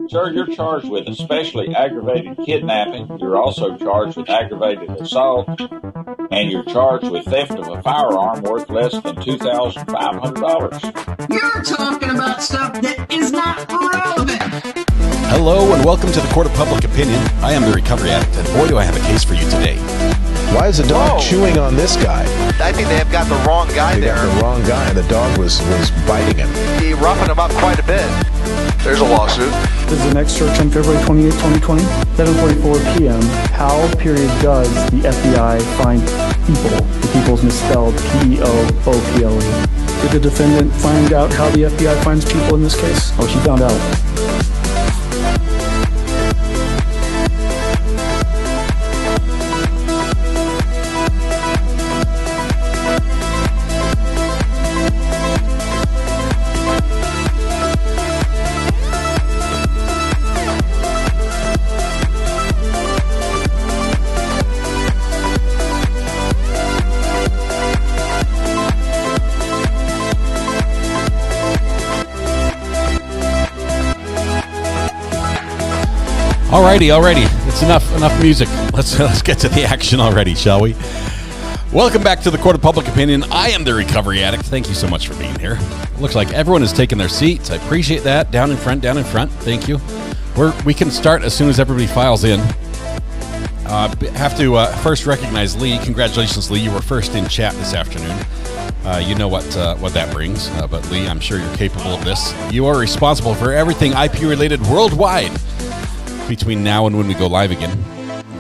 Sir, you're charged with especially aggravated kidnapping. You're also charged with aggravated assault, and you're charged with theft of a firearm worth less than $2,500. You're talking about stuff that is not relevant. Hello and welcome to the Court of Public Opinion. I am the Recovery Addict, and boy do I have a case for you today. Why is the dog chewing on this guy? I think they have got the wrong guy there. Got the wrong guy, and the dog was biting him. He roughened him up quite a bit. There's a lawsuit. This is the next church on February 28, 2020, 7:44 p.m. How period does the FBI find people? The people's misspelled P-E-O-O-P-L-E. Did the defendant find out how the FBI finds people in this case? Oh, she found out. Alrighty. It's enough music. Let's get to the action already, shall we? Welcome back to the Court of Public Opinion. I am the Recovery Addict. Thank you so much for being here. It looks like everyone has taken their seats. I appreciate that. Down in front. Thank you. We can start as soon as everybody files in. Have to first recognize Lee. Congratulations, Lee. You were first in chat this afternoon. You know what that brings. But Lee, I'm sure you're capable of this. You are responsible for everything IP related worldwide between now and when we go live again.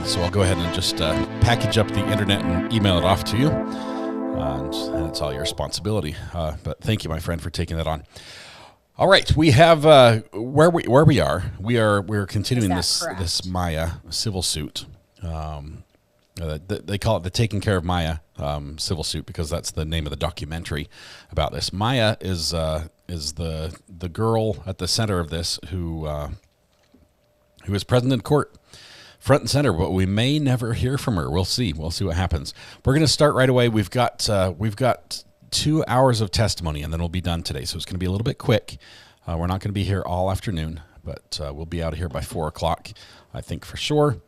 So I'll go ahead and just package up the internet and email it off to you. And it's all your responsibility. But thank you, my friend, for taking that on. All right, we have where we are. We're continuing this Maya civil suit. They call it the Taking Care of Maya civil suit because that's the name of the documentary about this. Maya is the girl at the center of this who is present in court, front and center, but we may never hear from her. We'll see. We'll see what happens. We're going to start right away. We've got 2 hours of testimony, and then we'll be done today. So it's going to be a little bit quick. We're not going to be here all afternoon, but we'll be out of here by 4 o'clock, I think for sure.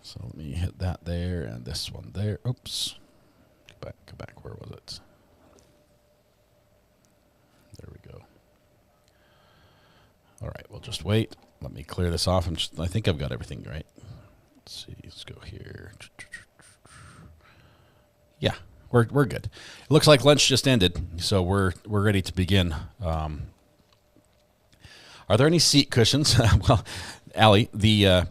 So let me hit that there and this one there. Oops. Go back. Where was it? There we go. All right, we'll just wait. Let me clear this off. I think I've got everything right. Let's see. Let's go here. Yeah, we're good. It looks like lunch just ended, so we're ready to begin. Are there any seat cushions? Well, Allie, the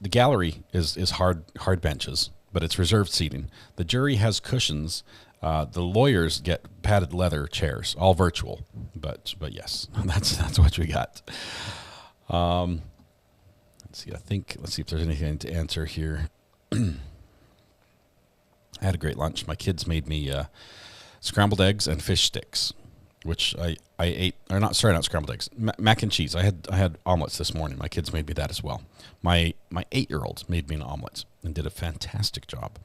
gallery is hard benches, but it's reserved seating. The jury has cushions. The lawyers get padded leather chairs, all virtual. But yes, that's what we got. Let's see. Let's see if there's anything to answer here. I had a great lunch. My kids made me scrambled eggs and fish sticks, which I ate. Or not scrambled eggs. Mac and cheese. I had omelets this morning. My kids made me that as well. My 8-year-old made me an omelet and did a fantastic job.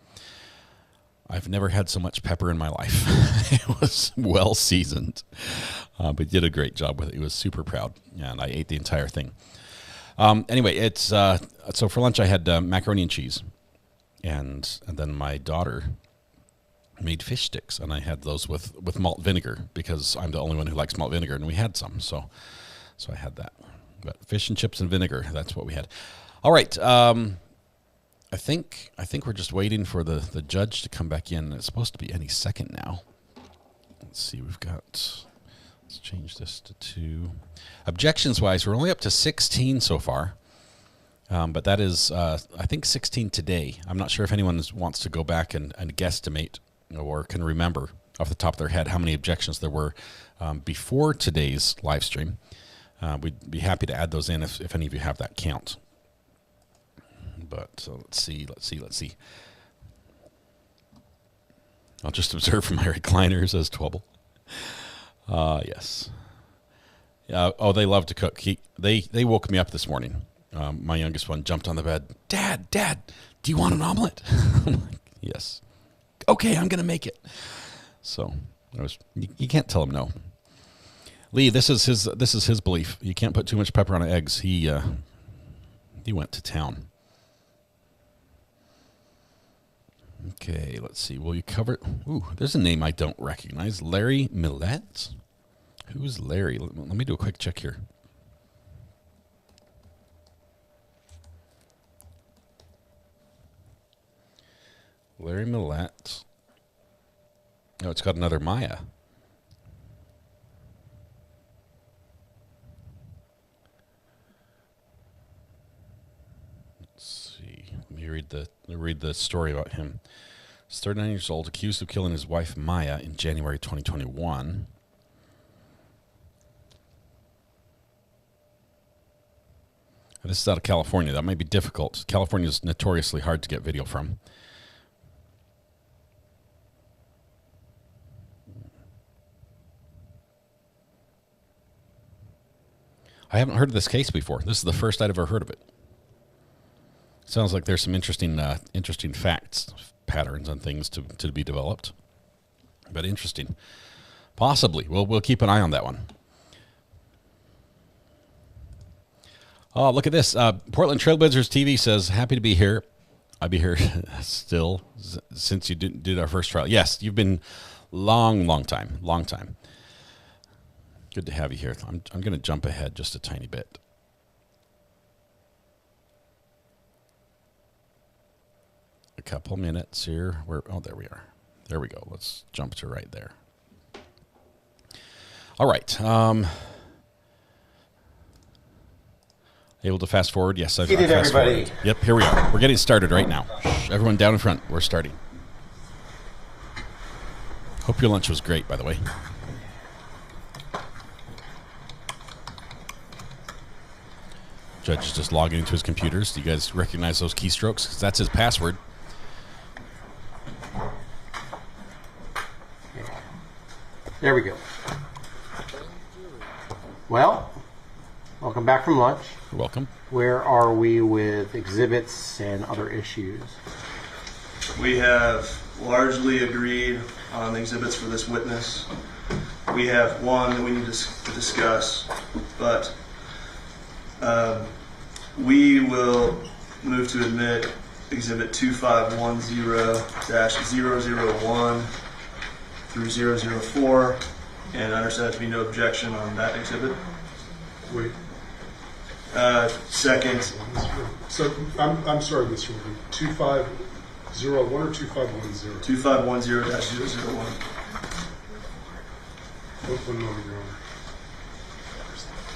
I've never had so much pepper in my life. It was well seasoned, but did a great job with it. He was super proud, and I ate the entire thing. Anyway, it's so for lunch I had macaroni and cheese, and then my daughter made fish sticks, and I had those with malt vinegar because I'm the only one who likes malt vinegar, and we had some, so I had that. But fish and chips and vinegar, that's what we had. All right. I think we're just waiting for the judge to come back in. It's supposed to be any second now. Let's see. Let's change this to 2. Objections-wise, we're only up to 16 so far. But that is, I think, 16 today. I'm not sure if anyone wants to go back and guesstimate or can remember off the top of their head how many objections there were before today's live stream. We'd be happy to add those in if any of you have that count. But so let's see. I'll just observe from my recliner, says Twubble. Yes. They love to cook. They woke me up this morning. My youngest one jumped on the bed. Dad, do you want an omelet? I'm like, yes. Okay, I'm going to make it. So you can't tell them no. Lee, this is his belief. You can't put too much pepper on eggs. He went to town. Okay, let's see. Will you cover? Ooh, there's a name I don't recognize. Larry Millett. Who's Larry? Let me do a quick check here. Larry Millett. Oh, it's got another Maya. Let's see. Let me read the story about him. He's 39 years old, accused of killing his wife Maya in January 2021. This is out of California. That might be difficult. California is notoriously hard to get video from. I haven't heard of this case before. This is the first I'd ever heard of it. Sounds like there's some interesting facts, patterns, and things to be developed. But interesting. Possibly. We'll keep an eye on that one. Oh, look at this. Portland Trailblazers TV says, happy to be here. I'll be here still since you did our first trial. Yes, you've been long time. Good to have you here. I'm going to jump ahead just a tiny bit. A couple minutes here. Oh, there we are. There we go. Let's jump to right there. All right. Able to fast forward? Yes, I've fast everybody. Forwarded. Yep, here we are. We're getting started right now. Shh, everyone down in front. We're starting. Hope your lunch was great, by the way. Judge is just logging into his computers. Do you guys recognize those keystrokes? 'Cause that's his password. There we go. Well, welcome back from lunch. You're welcome. Where are we with exhibits and other issues? We have largely agreed on the exhibits for this witness. We have one that we need to discuss, but we will move to admit exhibit 2510-001 through 004, and I understand there to be no objection on that exhibit. Wait. Second. So I'm sorry, Mr. Woodley. 2501 or 2510? 2510-001. What number, Your Honor?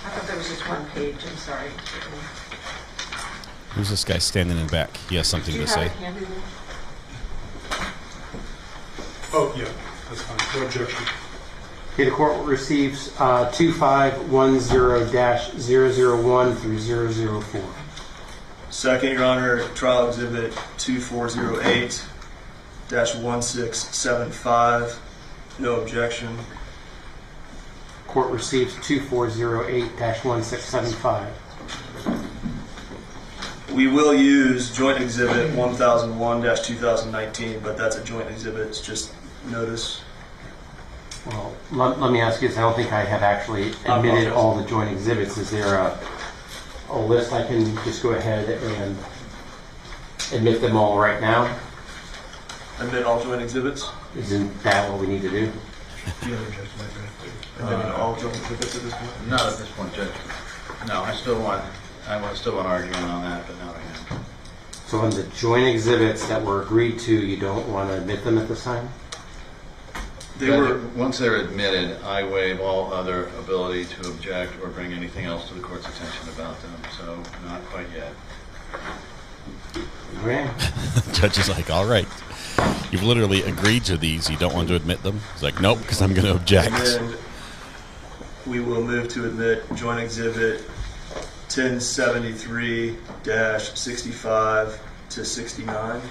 I thought there was just one page. I'm sorry. Who's this guy standing in back? He has something to say. Oh, yeah. That's fine. No objection. Okay, the court receives 2510-001 through 004. Second, Your Honor, trial exhibit 2408-1675. No objection. Court receives 2408-1675. We will use joint exhibit 1001-2019, but that's a joint exhibit. It's just notice. Well, let me ask you this. I don't think I have actually admitted all the joint exhibits. Is there a list I can just go ahead and admit them all right now? Admit all joint exhibits? Isn't that what we need to do? Admitting all joint exhibits at this point? Not at this point, Judge. No, I still want argument on that, but not right now. So on the joint exhibits that were agreed to, you don't want to admit them at this time? Once they're admitted, I waive all other ability to object or bring anything else to the court's attention about them. So not quite yet. Okay. Judge is like, all right. You've literally agreed to these. You don't want to admit them? He's like, nope, because I'm going to object. And then we will move to admit joint exhibit 1073-65 to 69.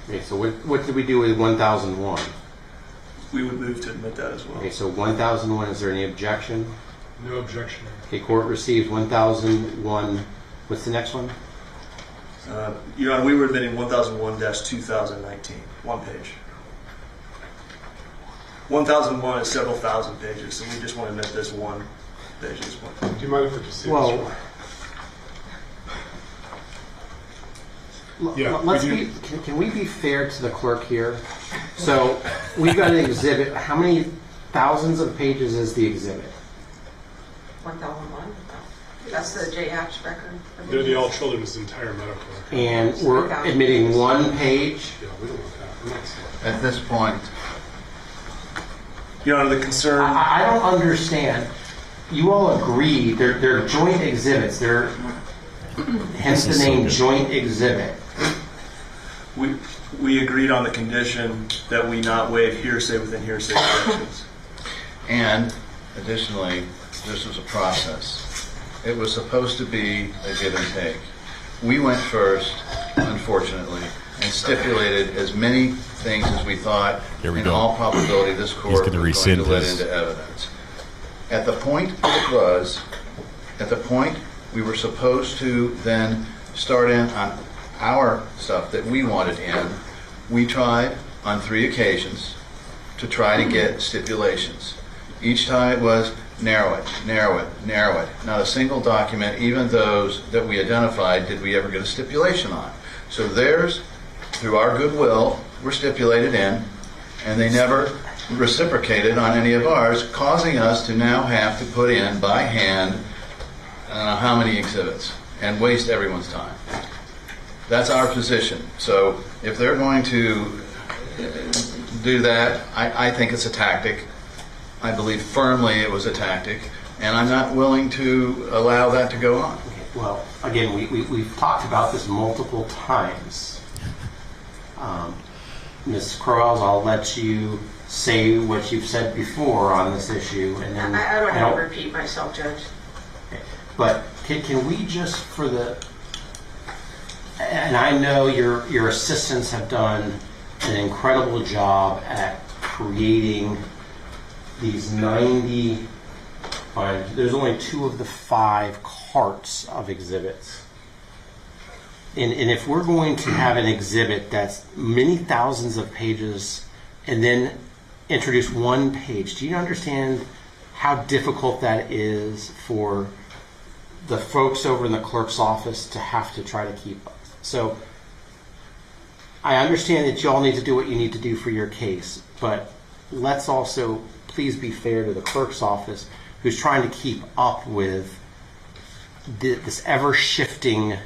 Okay, so what did we do with 1001? We would move to admit that as well. Okay, so 1001, is there any objection? No objection. Okay, court receives 1001. What's the next one? Your Honor, we were admitting 1001-2019, one page. 1001 is several thousand pages, so we just want to admit this one page at this point. Do you mind if I just say Well, this? Yeah, let's we do. can we be fair to the clerk here? So we've got an exhibit. How many thousands of pages is the exhibit? 1001. That's the J. Hatch record. They're the all children's entire medical record. And we're admitting one page. Yeah, we don't want that. We're not saying- At this point, Your Honor, the concern. I don't understand. You all agree they're joint exhibits. They're hence the name joint exhibit. We agreed on the condition that we not waive hearsay within hearsay exceptions. and additionally, this was a process. It was supposed to be a give and take. We went first, unfortunately, and stipulated as many things as we thought, Here we in go. all probability, this court was gonna going rescind to let his- into evidence. At the point we were supposed to then start in on our stuff that we wanted in, we tried on 3 occasions to try to get stipulations. Each time it was narrow it, narrow it, narrow it. Not a single document, even those that we identified, did we ever get a stipulation on. So theirs, through our goodwill, were stipulated in, and they never reciprocated on any of ours, causing us to now have to put in by hand I don't know how many exhibits and waste everyone's time. That's our position. So if they're going to do that, I think it's a tactic. I believe firmly it was a tactic, and I'm not willing to allow that to go on. Well, again, we've talked about this multiple times. Ms. Crowells, I'll let you say what you've said before on this issue, and then I don't have to repeat myself, Judge. But can we just for the, and I know your assistants have done an incredible job at creating these 90, there's only 2 of the 5 carts of exhibits. And if we're going to have an exhibit that's many thousands of pages and then introduce one page, do you understand how difficult that is for the folks over in the clerk's office to have to try to keep up? So I understand that you all need to do what you need to do for your case, but let's also please be fair to the clerk's office who's trying to keep up with this ever-shifting,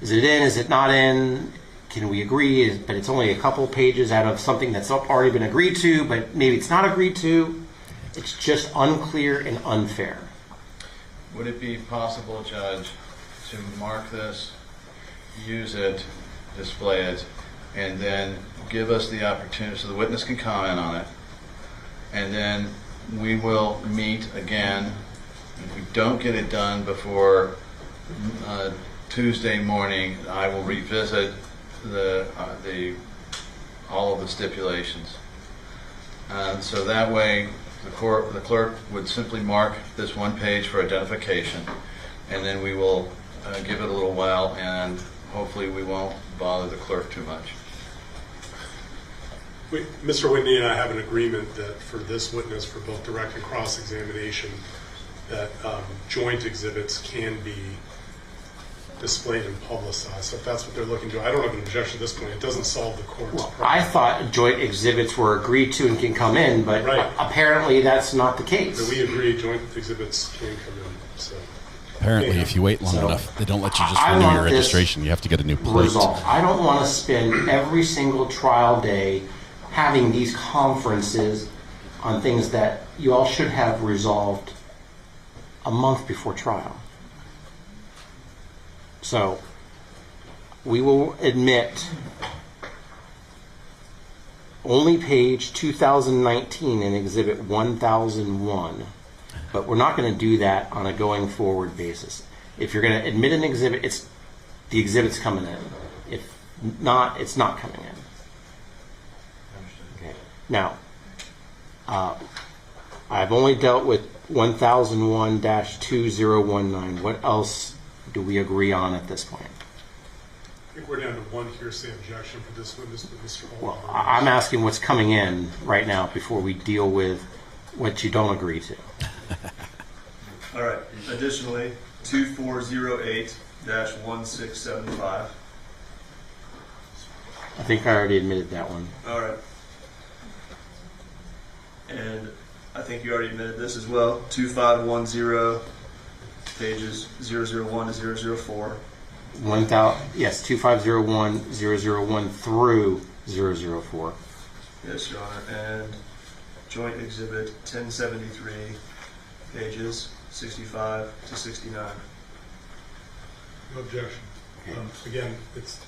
is it in, is it not in, can we agree, but it's only a couple pages out of something that's already been agreed to, but maybe it's not agreed to. It's just unclear and unfair. Would it be possible, Judge, to mark this, use it, display it, and then give us the opportunity so the witness can comment on it, and then we will meet again. If we don't get it done before Tuesday morning, I will revisit all of the stipulations. So that way, the clerk would simply mark this one page for identification, and then we will give it a little while, and hopefully we won't bother the clerk too much. Mr. Whitney and I have an agreement that for this witness, for both direct and cross-examination, that joint exhibits can be displayed and publicized. So if that's what they're looking to do, I don't have an objection at this point. It doesn't solve the court's problem. I thought joint exhibits were agreed to and can come in, but apparently that's not the case. But we agree joint exhibits can come in. So Apparently, if you wait long enough, they don't let you just I renew want your this registration. You have to get a new plate. Resolved. I don't want to spend every single trial day having these conferences on things that you all should have resolved a month before trial. So we will admit only page 2019 in Exhibit 1001, but we're not going to do that on a going forward basis. If you're going to admit an exhibit, the exhibit's coming in. If not, it's not coming in. Okay. Now, I've only dealt with 1001-2019. What else do we agree on at this point? think we're down to one hearsay objection for this witness, but Mr. Hall. Well, I'm asking what's coming in right now before we deal with what you don't agree to. All right. Additionally, 2408-1675. I think I already admitted that one. All right. And I think you already admitted this as well. 2510, pages 001 to 004. 2501-001 through 004. Yes, Your Honor. And Joint Exhibit 1073, pages 65 to 69. No objection. Again, it's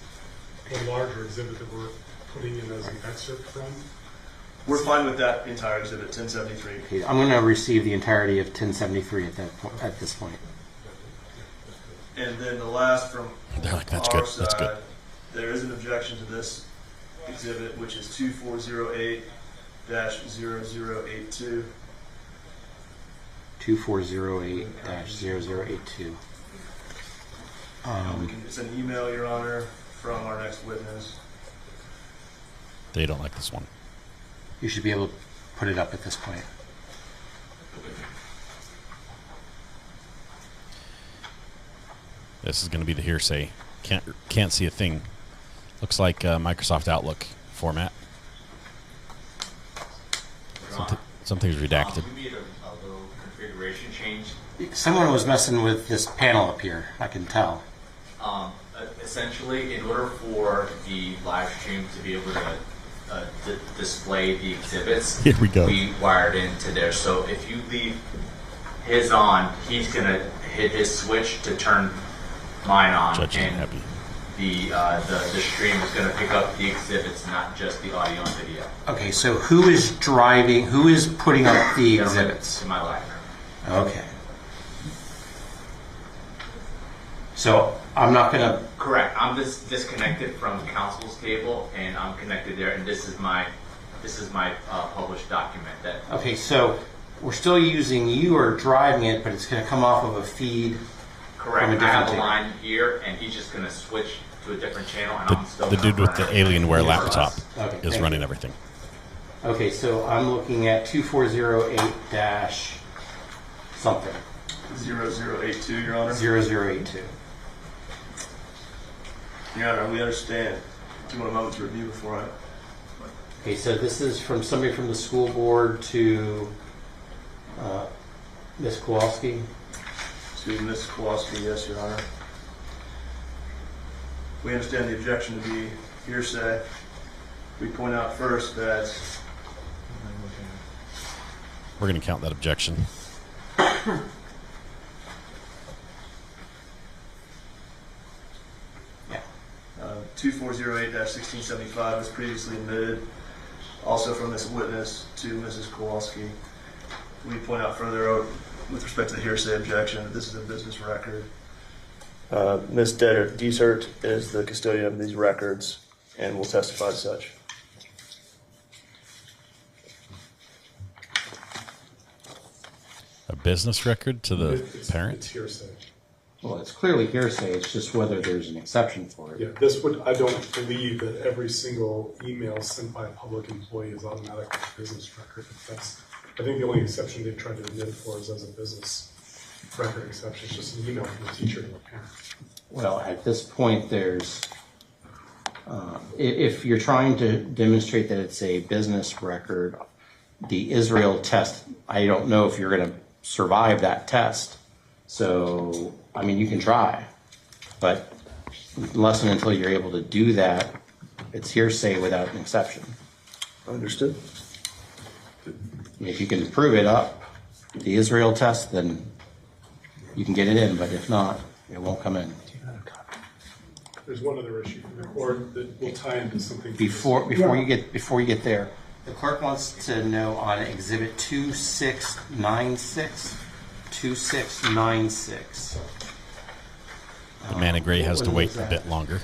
a larger exhibit that we're putting in as an excerpt from. We're fine with that entire exhibit, 1073. Okay, I'm going to receive the entirety of 1073 at this point. And then the last from They're like, that's our good. side, That's good. there is an objection to this exhibit, which is 2408-0082. 2408-0082. It's an email, Your Honor, from our next witness. They don't like this one. You should be able to put it up at this point. This is going to be the hearsay. Can't see a thing. Looks like Microsoft Outlook format. Something's redacted. We made a little configuration change. Someone was messing with this panel up here, I can tell. Essentially, in order for the live stream to be able to display the exhibits, Here we go. We wired into there. So if you leave his on, he's going to hit his switch to turn mine on. Judge and happy. the stream is going to pick up the exhibits, not just the audio and video. Okay, so who is driving, who is putting up the exhibits? In my library. Okay. So I'm not going to... Correct. I'm disconnected from counsel's table, and I'm connected there, and this is my published document. Okay, so we're still using you or driving it, but it's going to come off of a feed. Correct. From a I different have a table. line here, and he's just going to switch to a different channel, and I'm still The dude with the Alienware laptop Okay, is thank running you. everything. Okay, so I'm looking at 2408- something. 0082, Your Honor. 0082. Your Honor, we understand. Do you want a moment to review before I... Okay, so this is from somebody from the school board to Ms. Kowalski. To Ms. Kowalski, yes, Your Honor. We understand the objection to be hearsay. We point out first that We're going to count that objection. 2408-1675 was previously admitted, also from this witness to Mrs. Kowalski. We point out further with respect to the hearsay objection that this is a business record. Ms. Detert is the custodian of these records and will testify as such. A business record to the parent? It's hearsay. Well, it's clearly hearsay. It's just whether there's an exception for it. Yeah, I don't believe that every single email sent by a public employee is automatically a business record. I think the only exception they've tried to admit for is as a business record exception. It's just an email from a teacher to a parent. Well, at this point, there's, if you're trying to demonstrate that it's a business record, the Israel test, I don't know if you're going to survive that test. So, I mean, you can try, but unless and until you're able to do that, it's hearsay without an exception. Understood. I mean, if you can prove it up, the Israel test, then you can get it in, but if not, it won't come in. There's one other issue from the court that will tie into something. Before you get there, the clerk wants to know on Exhibit 2696. 2696. The man in gray has to wait a bit longer.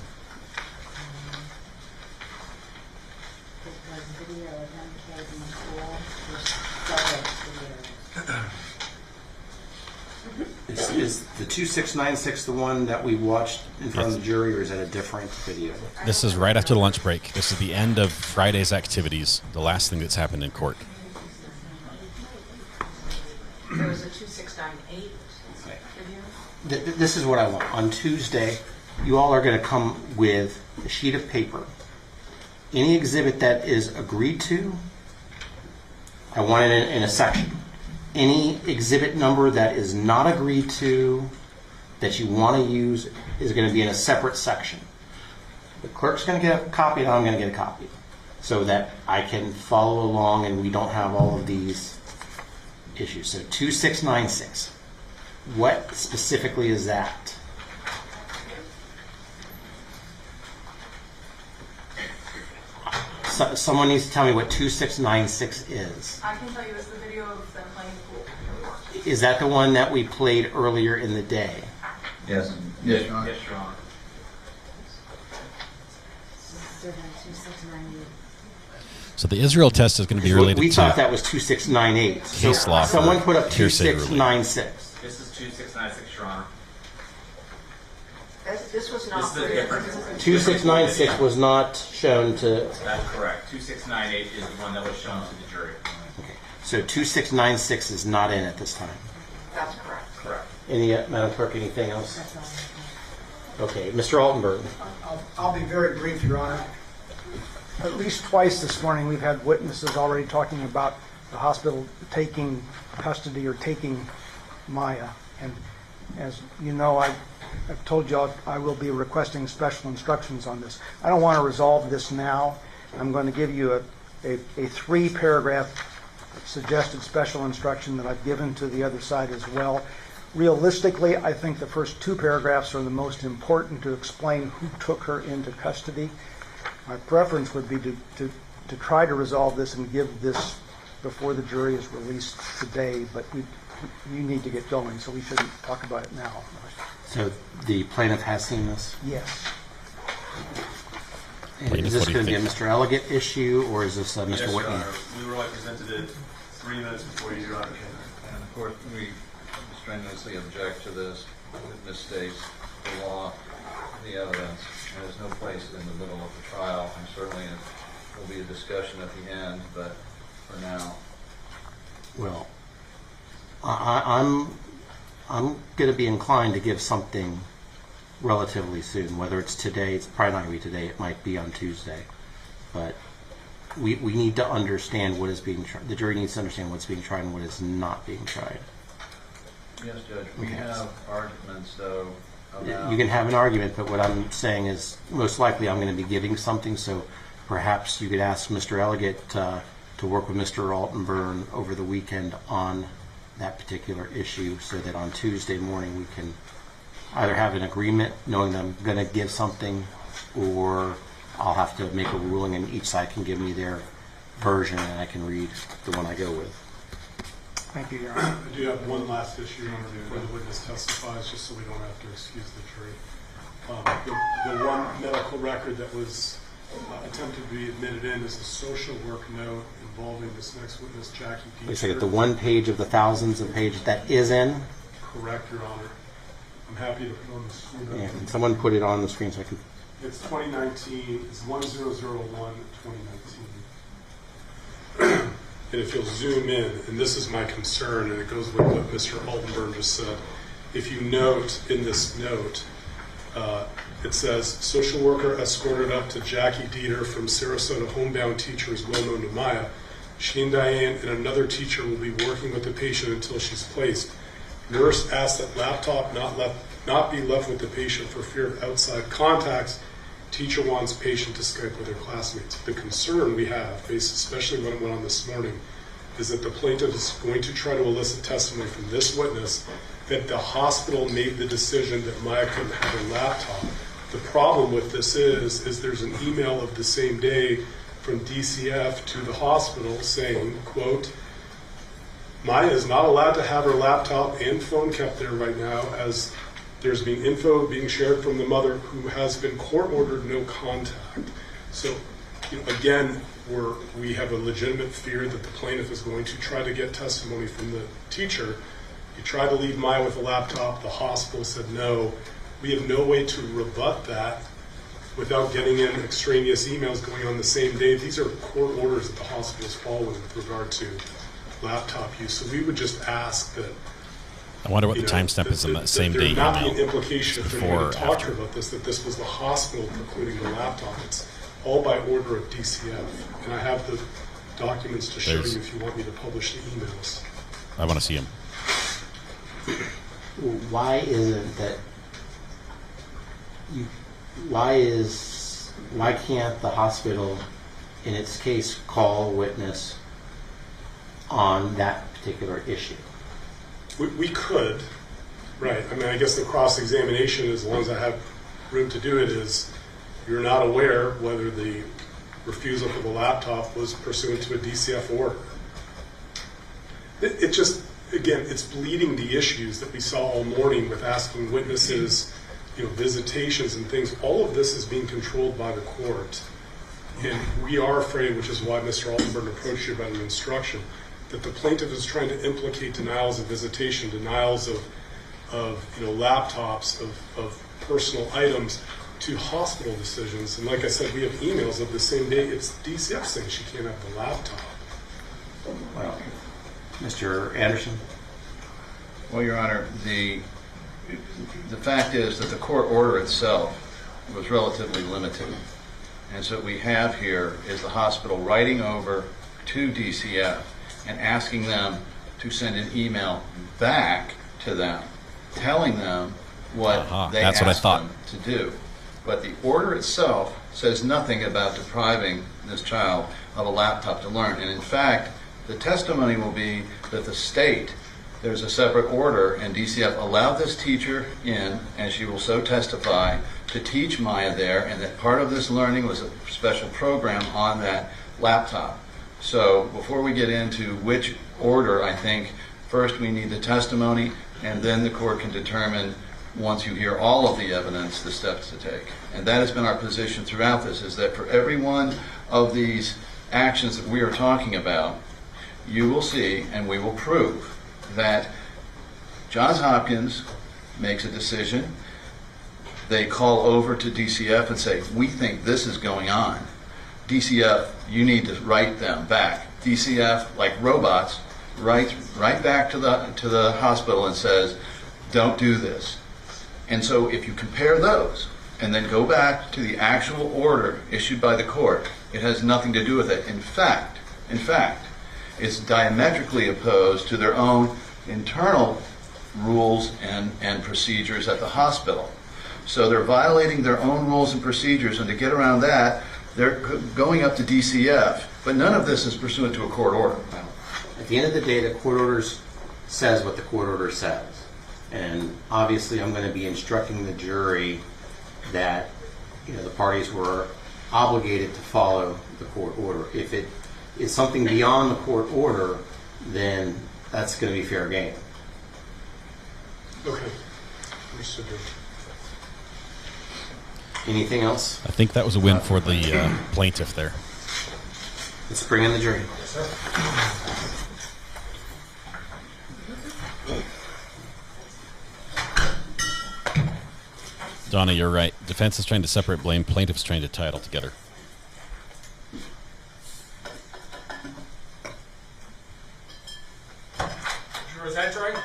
Is the 2696 the one that we watched in front of the jury, or is that a different video? This is right after the lunch break. This is the end of Friday's activities, the last thing that's happened in court. There was a 2698 video. This is what I want. On Tuesday, you all are going to come with a sheet of paper. Any exhibit that is agreed to, I want it in a section. Any exhibit number that is not agreed to, that you want to use, is going to be in a separate section. The clerk's going to get a copy and I'm going to get a copy, so that I can follow along and we don't have all of these issues. So 2696. What specifically is that? Someone needs to tell me what 2696 is. I can tell you it's the video of them playing pool. Is that the one that we played earlier in the day? Yes. Yes, Your Honor. So the Israel test is going to be related We to thought that was 2698. case So law for someone put up hearsay ruling. 2696. This is 2696, Your Honor. This was not. This is a different. 2696 was not shown to. That's correct. 2698 is the one that was shown to the jury. Okay. So 2696 is not in at this time. That's correct. Correct. Any, Madam Clerk, anything else? Okay, Mr. Altenberg. I'll be very brief, Your Honor. At least twice this morning we've had witnesses already talking about the hospital taking custody or taking Maya. And as you know, I've told you I will be requesting special instructions on this. I don't want to resolve this now. I'm going to give you a 3-paragraph suggested special instruction that I've given to the other side as well. Realistically, I think the first 2 paragraphs are the most important to explain who took her into custody. My preference would be to try to resolve this and give this before the jury is released today, but you need to get going, so we shouldn't talk about it now. So the plaintiff has seen this? Yes. And Plaintiff, is this what do you going to be a think? Mr. Elegant issue, or is this Mr. Yes, Your Whitney? Honor. We were only presented it 3 minutes before you, Your Honor, came in. And of course, we strenuously object to this. Witness states the law, the evidence, and there's no place in the middle of the trial. And certainly there will be a discussion at the end, but for now. Well, I'm going to be inclined to give something relatively soon. Whether it's today, it's probably not going to be today. It might be on Tuesday. But we need to understand what is being tried. The jury needs to understand what's being tried and what is not being tried. Yes, Judge. We have arguments, though. You can have an argument, but what I'm saying is most likely I'm going to be giving something, so perhaps you could ask Mr. Elegant to work with Mr. Altenburn over the weekend on that particular issue, so that on Tuesday morning we can either have an agreement knowing that I'm going to give something, or I'll have to make a ruling and each side can give me their version and I can read the one I go with. Thank you, Your Honor. I do have one last issue, Your Honor, before the witness testifies, just so we don't have to excuse the jury. The one medical record that was attempted to be admitted in is a social work note involving this next witness, Jackie Detert. Wait a second, the one page of the thousands of pages that is in? Correct, Your Honor. I'm happy to put on the screen. Yeah, can someone put it on the screen so I can... It's 2019, it's 1001, 2019. And if you'll zoom in, and this is my concern, and it goes with what Mr. Altenburn just said. If you note in this note, it says, social worker escorted up to Jackie Detert from Sarasota, homebound teachers well known to Maya. She and Diane and another teacher will be working with the patient until she's placed. Nurse asked that laptop not be left with the patient for fear of outside contacts. Teacher wants patient to Skype with her classmates. The concern we have, based especially when it went on this morning, is that the plaintiff is going to try to elicit testimony from this witness that the hospital made the decision that Maya couldn't have her laptop. The problem with this is there's an email of the same day from DCF to the hospital saying, quote, Maya is not allowed to have her laptop and phone kept there right now, as there's being info being shared from the mother who has been court-ordered no contact. So, again, we have a legitimate fear that the plaintiff is going to try to get testimony from the teacher You tried to leave Maya with a laptop. The hospital said no. We have no way to rebut that without getting in extraneous emails going on the same day. These are court orders that the hospitals follow with regard to laptop use. So we would just ask that. I wonder what the timestamp is on that same day There not be email. an implication if they're going to talk to her about this, that this was the hospital precluding the laptop. It's all by order of DCF. And I have the documents to show you if you want me to publish the emails. I want to see them. Why isn't that why can't the hospital in its case call a witness on that particular issue? We could, right. I mean, I guess the cross-examination, as long as I have room to do it, is you're not aware whether the refusal for the laptop was pursuant to a DCF order. It just, again, it's bleeding the issues that we saw all morning with asking witnesses, visitations and things. All of this is being controlled by the court. And we are afraid, which is why Mr. Altenburg approached you about an instruction, that the plaintiff is trying to implicate denials of visitation, denials of laptops, of personal items to hospital decisions. And like I said, we have emails of the same day. It's DCF saying she can't have the laptop. Well, Mr. Anderson? Well, Your Honor, the fact is that the court order itself was relatively limited. And so what we have here is the hospital writing over to DCF and asking them to send an email back to them, telling them what they That's asked what I them to do. But the order itself says nothing about depriving this child of a laptop to learn. And in fact, the testimony will be that the state, there's a separate order, and DCF allowed this teacher in, and she will so testify, to teach Maya there, and that part of this learning was a special program on that laptop. So before we get into which order, I think first we need the testimony, and then the court can determine, once you hear all of the evidence, the steps to take. And that has been our position throughout this, is that for every one of these actions that we are talking about, you will see, and we will prove, that Johns Hopkins makes a decision. They call over to DCF and say, we think this is going on. DCF, you need to write them back. DCF, like robots, writes right back to the hospital and says, don't do this. And so if you compare those and then go back to the actual order issued by the court, it has nothing to do with it. In fact, it's diametrically opposed to their own internal rules and procedures at the hospital. So they're violating their own rules and procedures, and to get around that, they're going up to DCF. But none of this is pursuant to a court order. At the end of the day, the court order says what the court order says. And obviously I'm going to be instructing the jury that the parties were obligated to follow the court order. If it is something beyond the court order, then that's going to be fair game. Okay. Understood. Anything else? I think that was a win for the plaintiff there. Let's bring in the jury. Yes, sir. Donna, you're right. Defense is trying to separate blame. Plaintiff's trying to tie it all together. Sure, is that right?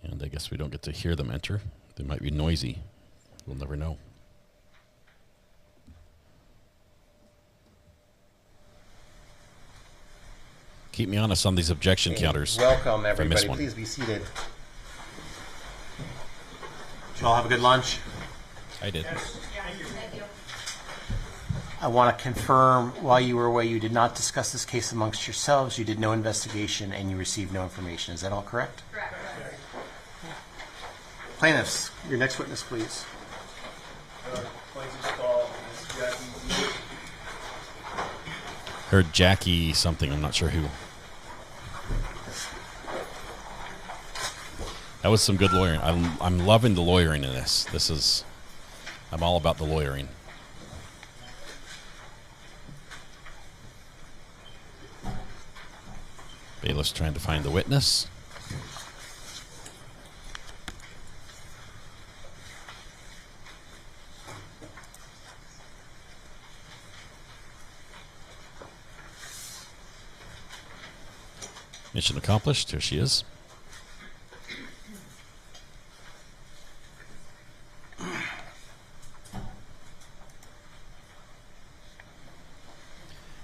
And I guess we don't get to hear them enter. They might be noisy. We'll never know. Keep me honest on these objection counters. Welcome, if I miss everybody. one. Please be seated. Did you all have a good lunch? I did. I want to confirm, while you were away, you did not discuss this case amongst yourselves, you did no investigation, and you received no information. Is that all correct? Correct. Plaintiffs, your next witness, please. Plaintiff's call, Ms. Jackie. Heard Jackie something. I'm not sure who. That was some good lawyering. I'm loving the lawyering in this. I'm all about the lawyering. Bailiff's trying to find the witness. Mission accomplished. Here she is.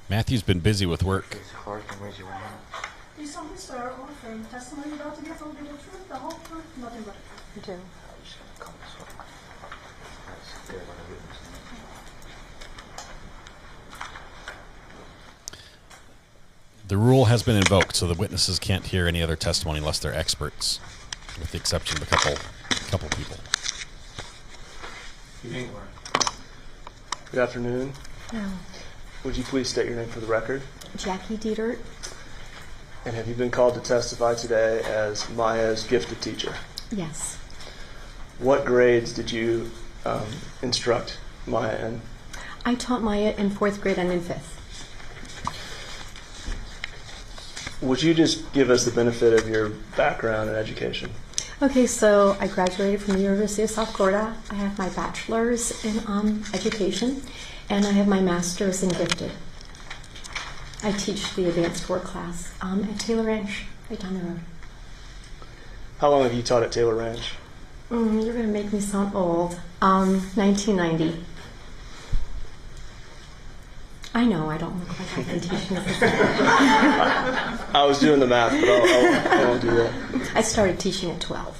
Matthew's been busy with work. You solemnly swear or affirm testimony you're about to give will be the truth, the whole truth, nothing but the truth. The rule has been invoked, so the witnesses can't hear any other testimony unless they're experts, with the exception of a couple people. Good afternoon. No. Would you please state your name for the record? Jackie Detert. And have you been called to testify today as Maya's gifted teacher? Yes. What grades did you instruct Maya in? I taught Maya in 4th grade and in 5th. Would you just give us the benefit of your background and education? Okay, so I graduated from the University of South Florida. I have my bachelor's in education, and I have my master's in gifted. I teach the advanced work class at Taylor Ranch, right down the road. How long have you taught at Taylor Ranch? You're going to make me sound old. 1990. I know, I don't look like I've been teaching this. I was doing the math, but I won't do that. I started teaching at 12.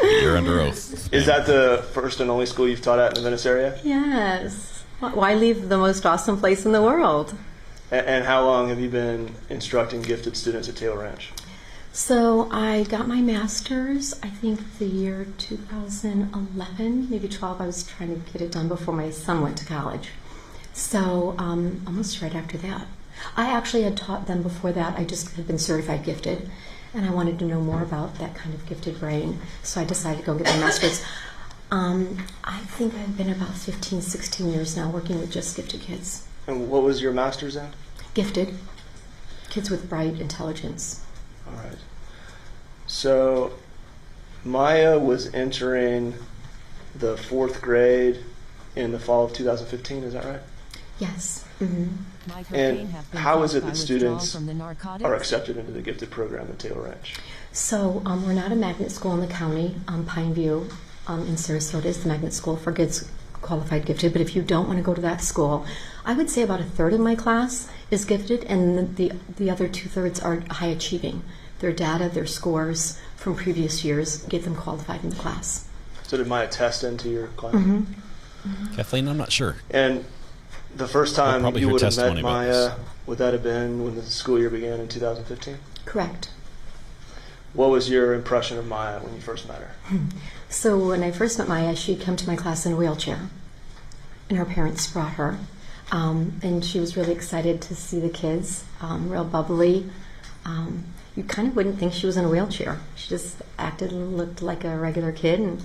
You're under oath. Is that the first and only school you've taught at in the Venice area? Yes. Why leave the most awesome place in the world? And how long have you been instructing gifted students at Taylor Ranch? So I got my master's, I think the year 2011, maybe 12. I was trying to get it done before my son went to college. So almost right after that. I actually had taught them before that. I just had been certified gifted, and I wanted to know more about that kind of gifted brain. So I decided to go get my master's. I think I've been about 15, 16 years now working with just gifted kids. And what was your master's in? Gifted. Kids with bright intelligence. All right. So Maya was entering the 4th grade in the fall of 2015, is that right? Yes. And how is it that students are accepted into the gifted program at Taylor Ranch? So we're not a magnet school in the county. Pineview in Sarasota is the magnet school for kids qualified gifted, but if you don't want to go to that school, I would say about 1/3 of my class is gifted, and the other 2/3 are high achieving. Their data, their scores from previous years get them qualified in the class. So did Maya test into your class? Kathleen, I'm not sure. And the first time you would have met Maya, would that have been when the school year began in 2015? Correct. What was your impression of Maya when you first met her? So when I first met Maya, she'd come to my class in a wheelchair, and her parents brought her. And she was really excited to see the kids, real bubbly. You kind of wouldn't think she was in a wheelchair. She just acted and looked like a regular kid. And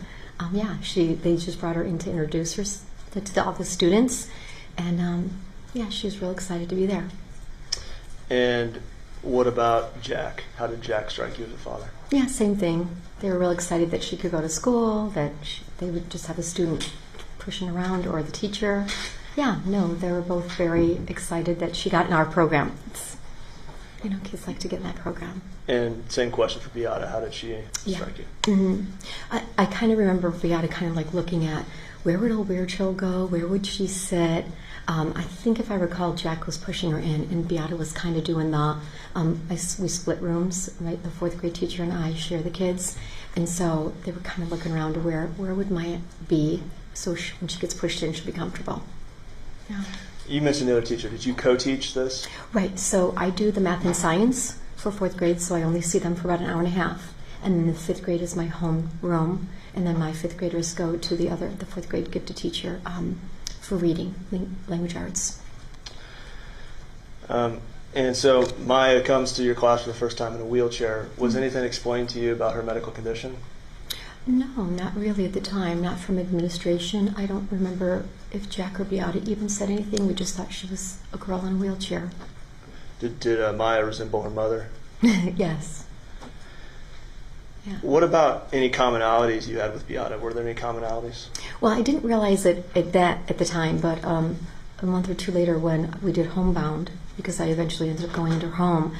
they just brought her in to introduce her to all the students. And she was real excited to be there. And what about Jack? How did Jack strike you as a father? Yeah, same thing. They were real excited that she could go to school, that they would just have a student pushing around or the teacher. Yeah, no, they were both very excited that she got in our program. Kids like to get in that program. And same question for Beata. How did she strike you? I kind of remember Beata kind of like looking at where would old wheelchair go? Where would she sit? I think if I recall, Jack was pushing her in, and Beata was kind of doing the, we split rooms, right? The 4th grade teacher and I share the kids. And so they were kind of looking around to where would Maya be so when she gets pushed in, she'll be comfortable. Yeah. You mentioned the other teacher. Did you co-teach this? Right. So I do the math and science for 4th grade, so I only see them for about an hour and a half. And then the 5th grade is my home room, and then my 5th graders go to the 4th grade gifted teacher for reading, language arts. And so Maya comes to your class for the first time in a wheelchair. Was anything explained to you about her medical condition? No, not really at the time, not from administration. I don't remember if Jack or Beata even said anything. We just thought she was a girl in a wheelchair. Did Maya resemble her mother? Yes. Yeah. What about any commonalities you had with Beata? Were there any commonalities? Well, I didn't realize it at the time, but a month or two later when we did Homebound, because I eventually ended up going into her home,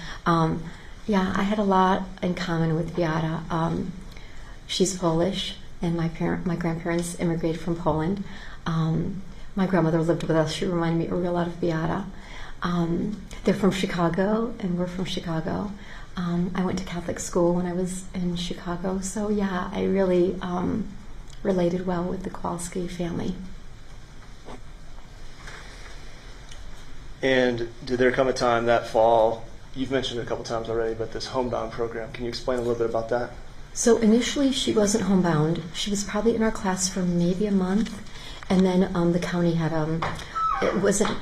yeah, I had a lot in common with Beata. She's Polish, and my grandparents immigrated from Poland. My grandmother lived with us. She reminded me a real lot of Beata. They're from Chicago, and we're from Chicago. I went to Catholic school when I was in Chicago, so yeah, I really related well with the Kowalski family. And did there come a time that fall, you've mentioned it a couple times already, but this Homebound program, can you explain a little bit about that? So initially she wasn't homebound. She was probably in our class for maybe a month, and then the county had, it wasn't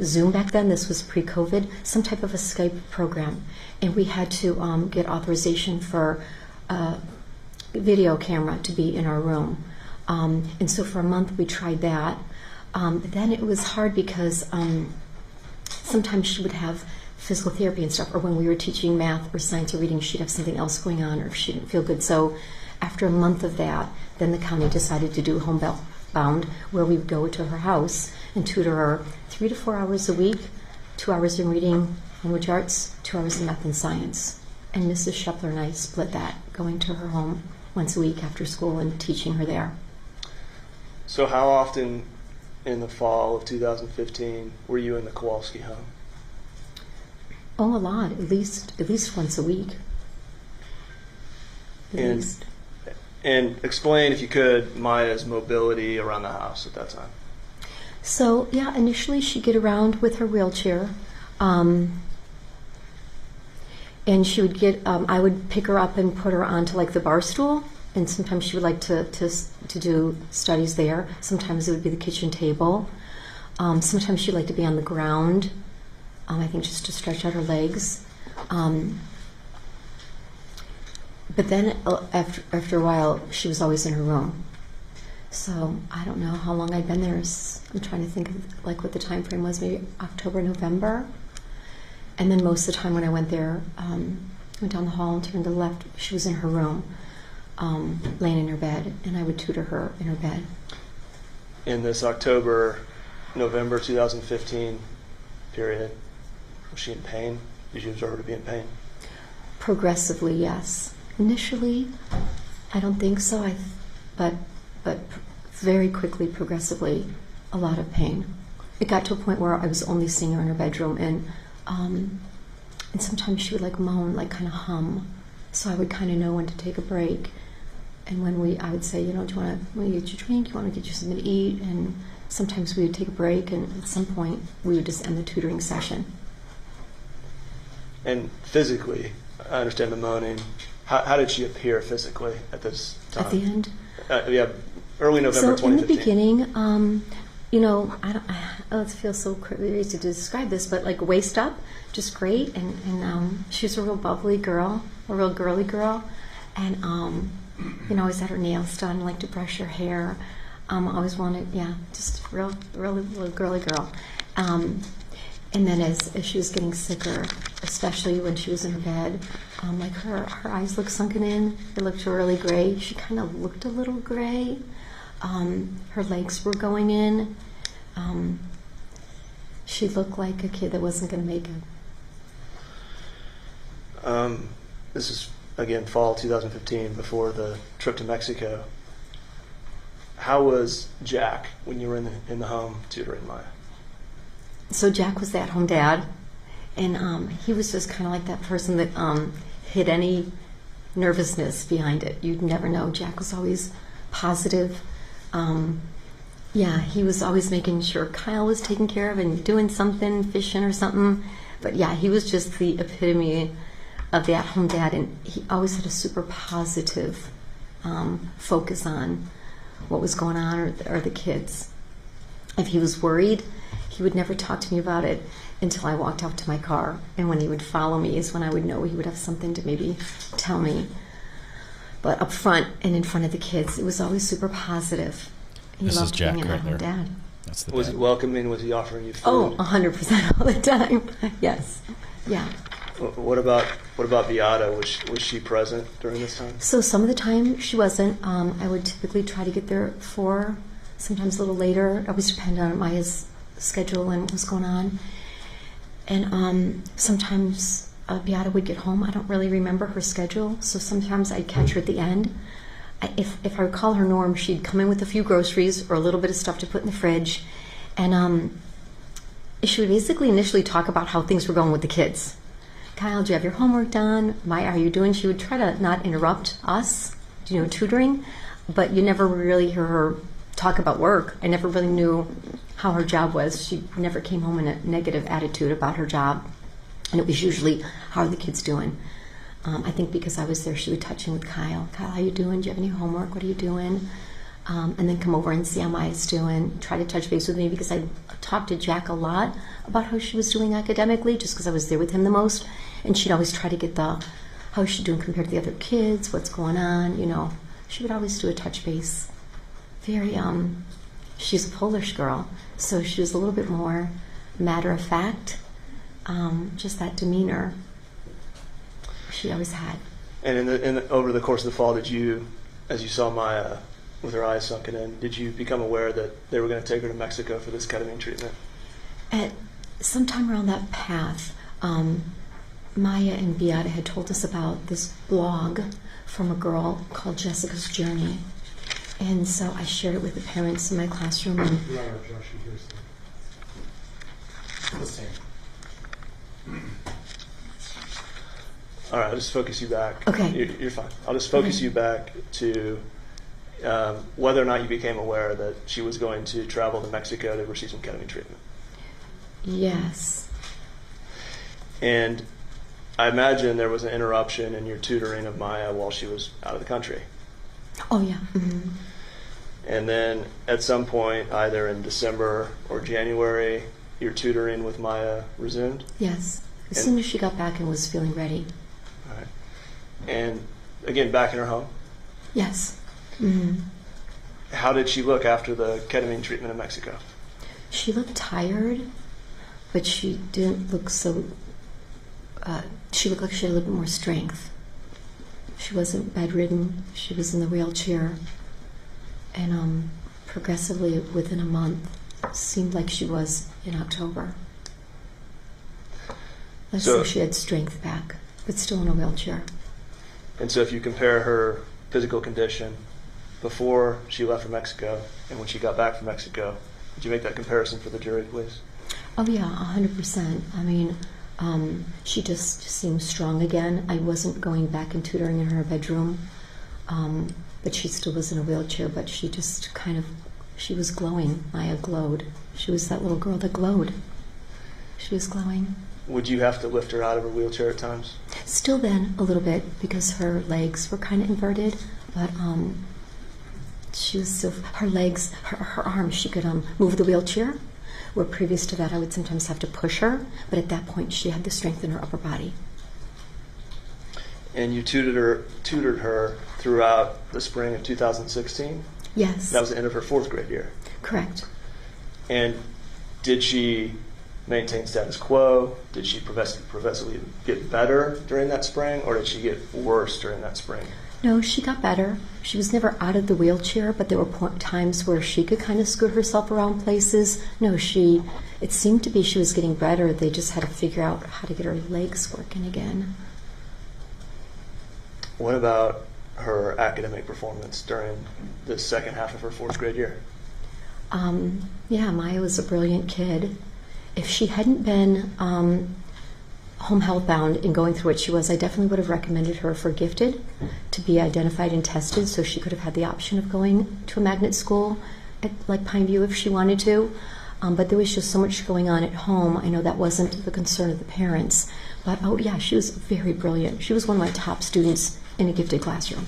Zoom back then, this was pre-COVID, some type of a Skype program, and we had to get authorization for a video camera to be in our room. And so for a month we tried that. Then it was hard because sometimes she would have physical therapy and stuff, or when we were teaching math or science or reading, she'd have something else going on, or if she didn't feel good. So after a month of that, then the county decided to do Homebound, where we would go to her house and tutor her 3 to 4 hours a week, 2 hours in reading, language arts, 2 hours in math and science. And Mrs. Shepler and I split that, going to her home once a week after school and teaching her there. So how often in the fall of 2015 were you in the Kowalski home? Oh, a lot. At least once a week. At least. And explain, if you could, Maya's mobility around the house at that time. So, yeah, initially she'd get around with her wheelchair. And she would get, I would pick her up and put her onto like the bar stool. And sometimes she would like to do studies there. Sometimes it would be the kitchen table. Sometimes she'd like to be on the ground. I think just to stretch out her legs. But then after a while, she was always in her room. So I don't know how long I'd been there. I'm trying to think of like what the time frame was, maybe October, November. And then most of the time when I went there, went down the hall and turned to the left, she was in her room, laying in her bed, and I would tutor her in her bed. In this October, November 2015 period, was she in pain? Did you observe her to be in pain? Progressively, yes. Initially, I don't think so. But very quickly, progressively, a lot of pain. It got to a point where I was only seeing her in her bedroom, and sometimes she would like moan, like kind of hum. So I would kind of know when to take a break. And when I would say, do you want to get your drink? You want to get you something to eat? And sometimes we would take a break, and at some point we would just end the tutoring session. And physically, I understand the moaning. How did she appear physically at this time? At the end? Yeah, early November 2015. So in the beginning, it feels so crazy to describe this, but like waist up, just great. And she was a real bubbly girl, a real girly girl. And, always had her nails done, liked to brush her hair. Always wanted, just really little girly girl. And then as she was getting sicker, especially when she was in her bed, like her eyes looked sunken in. They looked really gray. She kind of looked a little gray. Her legs were going in. She looked like a kid that wasn't going to make it. This is, again, fall 2015, before the trip to Mexico. How was Jack when you were in the home tutoring Maya? So Jack was the at-home dad, and he was just kind of like that person that hid any nervousness behind it. You'd never know. Jack was always positive. He was always making sure Kyle was taken care of and doing something, fishing or something. But yeah, he was just the epitome of the at-home dad, and he always had a super positive focus on what was going on or the kids. If he was worried, he would never talk to me about it until I walked out to my car. And when he would follow me is when I would know he would have something to maybe tell me. But up front and in front of the kids, it was always super positive. He This is loved Jack being right around there. Dad. That's the Was dad. he welcoming? Was he offering you food? Oh, 100% all the time. Yes. Yeah. What about Beata? Was she present during this time? So some of the time she wasn't. I would typically try to get there at 4, sometimes a little later. It always depended on Maya's schedule and what was going on. And sometimes Beata would get home. I don't really remember her schedule, so sometimes I'd catch her at the end. If I recall her norm, she'd come in with a few groceries or a little bit of stuff to put in the fridge, and she would basically initially talk about how things were going with the kids. Kyle, do you have your homework done? Maya, how are you doing? She would try to not interrupt us, tutoring, but you never really hear her talk about work. I never really knew how her job was. She never came home in a negative attitude about her job, and it was usually, how are the kids doing? I think because I was there, she would touch in with Kyle. Kyle, how you doing? Do you have any homework? What are you doing? And then come over and see how Maya's doing. Try to touch base with me because I talked to Jack a lot about how she was doing academically, just because I was there with him the most. And she'd always try to get how is she doing compared to the other kids? What's going on? She would always do a touch base. Very, she's a Polish girl, so she was a little bit more matter of fact. Just that demeanor she always had. And over the course of the fall, did you, as you saw Maya with her eyes sunken in, did you become aware that they were going to take her to Mexico for this ketamine treatment? At sometime around that path, Maya and Beata had told us about this blog from a girl called Jessica's Journey. And so I shared it with the parents in my classroom. And all right, I'll just focus you back. Okay. You're fine. I'll just focus you back to whether or not you became aware that she was going to travel to Mexico to receive some ketamine treatment. Yes. And I imagine there was an interruption in your tutoring of Maya while she was out of the country. Oh, yeah. Mm-hmm. And then at some point, either in December or January, your tutoring with Maya resumed? Yes. As soon as she got back and was feeling ready. All right. And again, back in her home? Yes. Mm-hmm. How did she look after the ketamine treatment in Mexico? She looked tired, but she didn't look so... she looked like she had a little bit more strength. She wasn't bedridden. She was in the wheelchair. And progressively, within a month, seemed like she was in October. So she had strength back, but still in a wheelchair. And so if you compare her physical condition before she left for Mexico and when she got back from Mexico, would you make that comparison for the jury, please? Oh, yeah, 100%. I mean, she just seemed strong again. I wasn't going back and tutoring in her bedroom, but she still was in a wheelchair, but she just she was glowing. Maya glowed. She was that little girl that glowed. She was glowing. Would you have to lift her out of her wheelchair at times? Still then, a little bit, because her legs were kind of inverted, but she was so, her legs, her arms, she could move the wheelchair, where previous to that I would sometimes have to push her, but at that point she had the strength in her upper body. And you tutored her throughout the spring of 2016? Yes. That was the end of her 4th grade year? Correct. And did she maintain status quo? Did she progressively get better during that spring, or did she get worse during that spring? No, she got better. She was never out of the wheelchair, but there were times where she could kind of scoot herself around places. No, it seemed to be she was getting better. They just had to figure out how to get her legs working again. What about her academic performance during the second half of her 4th grade year? Yeah, Maya was a brilliant kid. If she hadn't been home health bound and going through what she was, I definitely would have recommended her for gifted to be identified and tested, so she could have had the option of going to a magnet school at like Pineview if she wanted to. But there was just so much going on at home. I know that wasn't the concern of the parents. But oh yeah, she was very brilliant. She was one of my top students in a gifted classroom.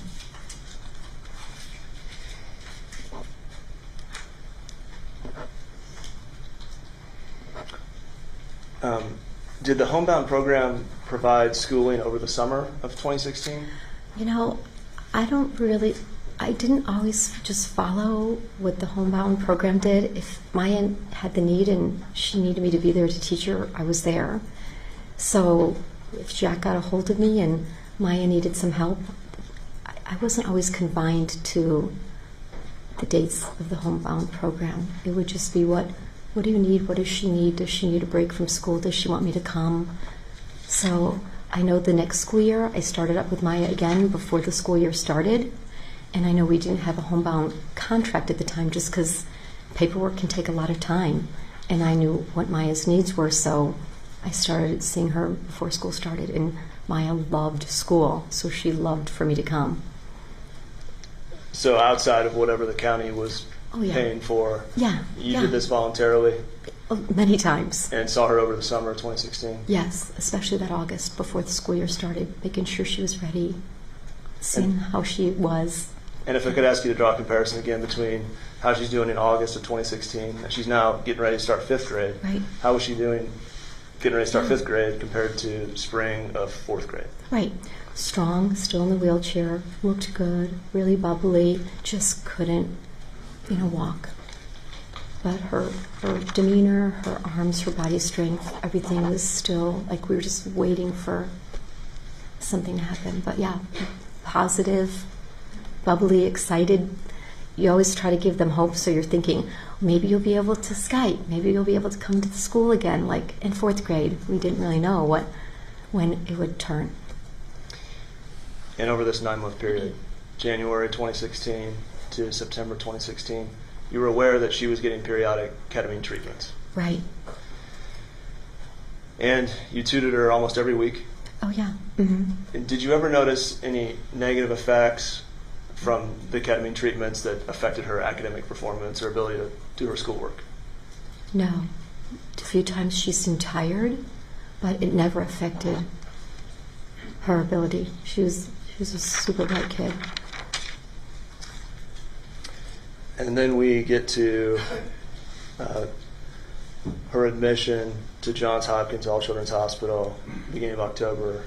Did the homebound program provide schooling over the summer of 2016? You know, I didn't always just follow what the homebound program did. If Maya had the need and she needed me to be there to teach her, I was there. So if Jack got a hold of me and Maya needed some help, I wasn't always confined to the dates of the homebound program. It would just be, what do you need? What does she need? Does she need a break from school? Does she want me to come? So I know the next school year, I started up with Maya again before the school year started. And I know we didn't have a homebound contract at the time just because paperwork can take a lot of time. And I knew what Maya's needs were, so I started seeing her before school started. And Maya loved school, so she loved for me to come. So outside of whatever the county was paying for, you did this voluntarily? Many times. And saw her over the summer of 2016? Yes, especially that August before the school year started, making sure she was ready, seeing how she was. And if I could ask you to draw a comparison again between how she's doing in August of 2016, and she's now getting ready to start 5th grade. Right. How was she doing getting ready to start 5th grade compared to spring of 4th grade? Right. Strong, still in the wheelchair, looked good, really bubbly, just couldn't, walk. But her demeanor, her arms, her body strength, everything was still like we were just waiting for something to happen. But yeah, positive, bubbly, excited. You always try to give them hope, so you're thinking, maybe you'll be able to Skype, maybe you'll be able to come to the school again, like in 4th grade. We didn't really know when it would turn. And over this 9-month period, January 2016 to September 2016, you were aware that she was getting periodic ketamine treatments. Right. And you tutored her almost every week. Oh, yeah. Mm-hmm. And did you ever notice any negative effects from the ketamine treatments that affected her academic performance or ability to do her schoolwork? No. A few times she seemed tired, but it never affected her ability. She was a super bright kid. And then we get to her admission to Johns Hopkins All Children's Hospital beginning of October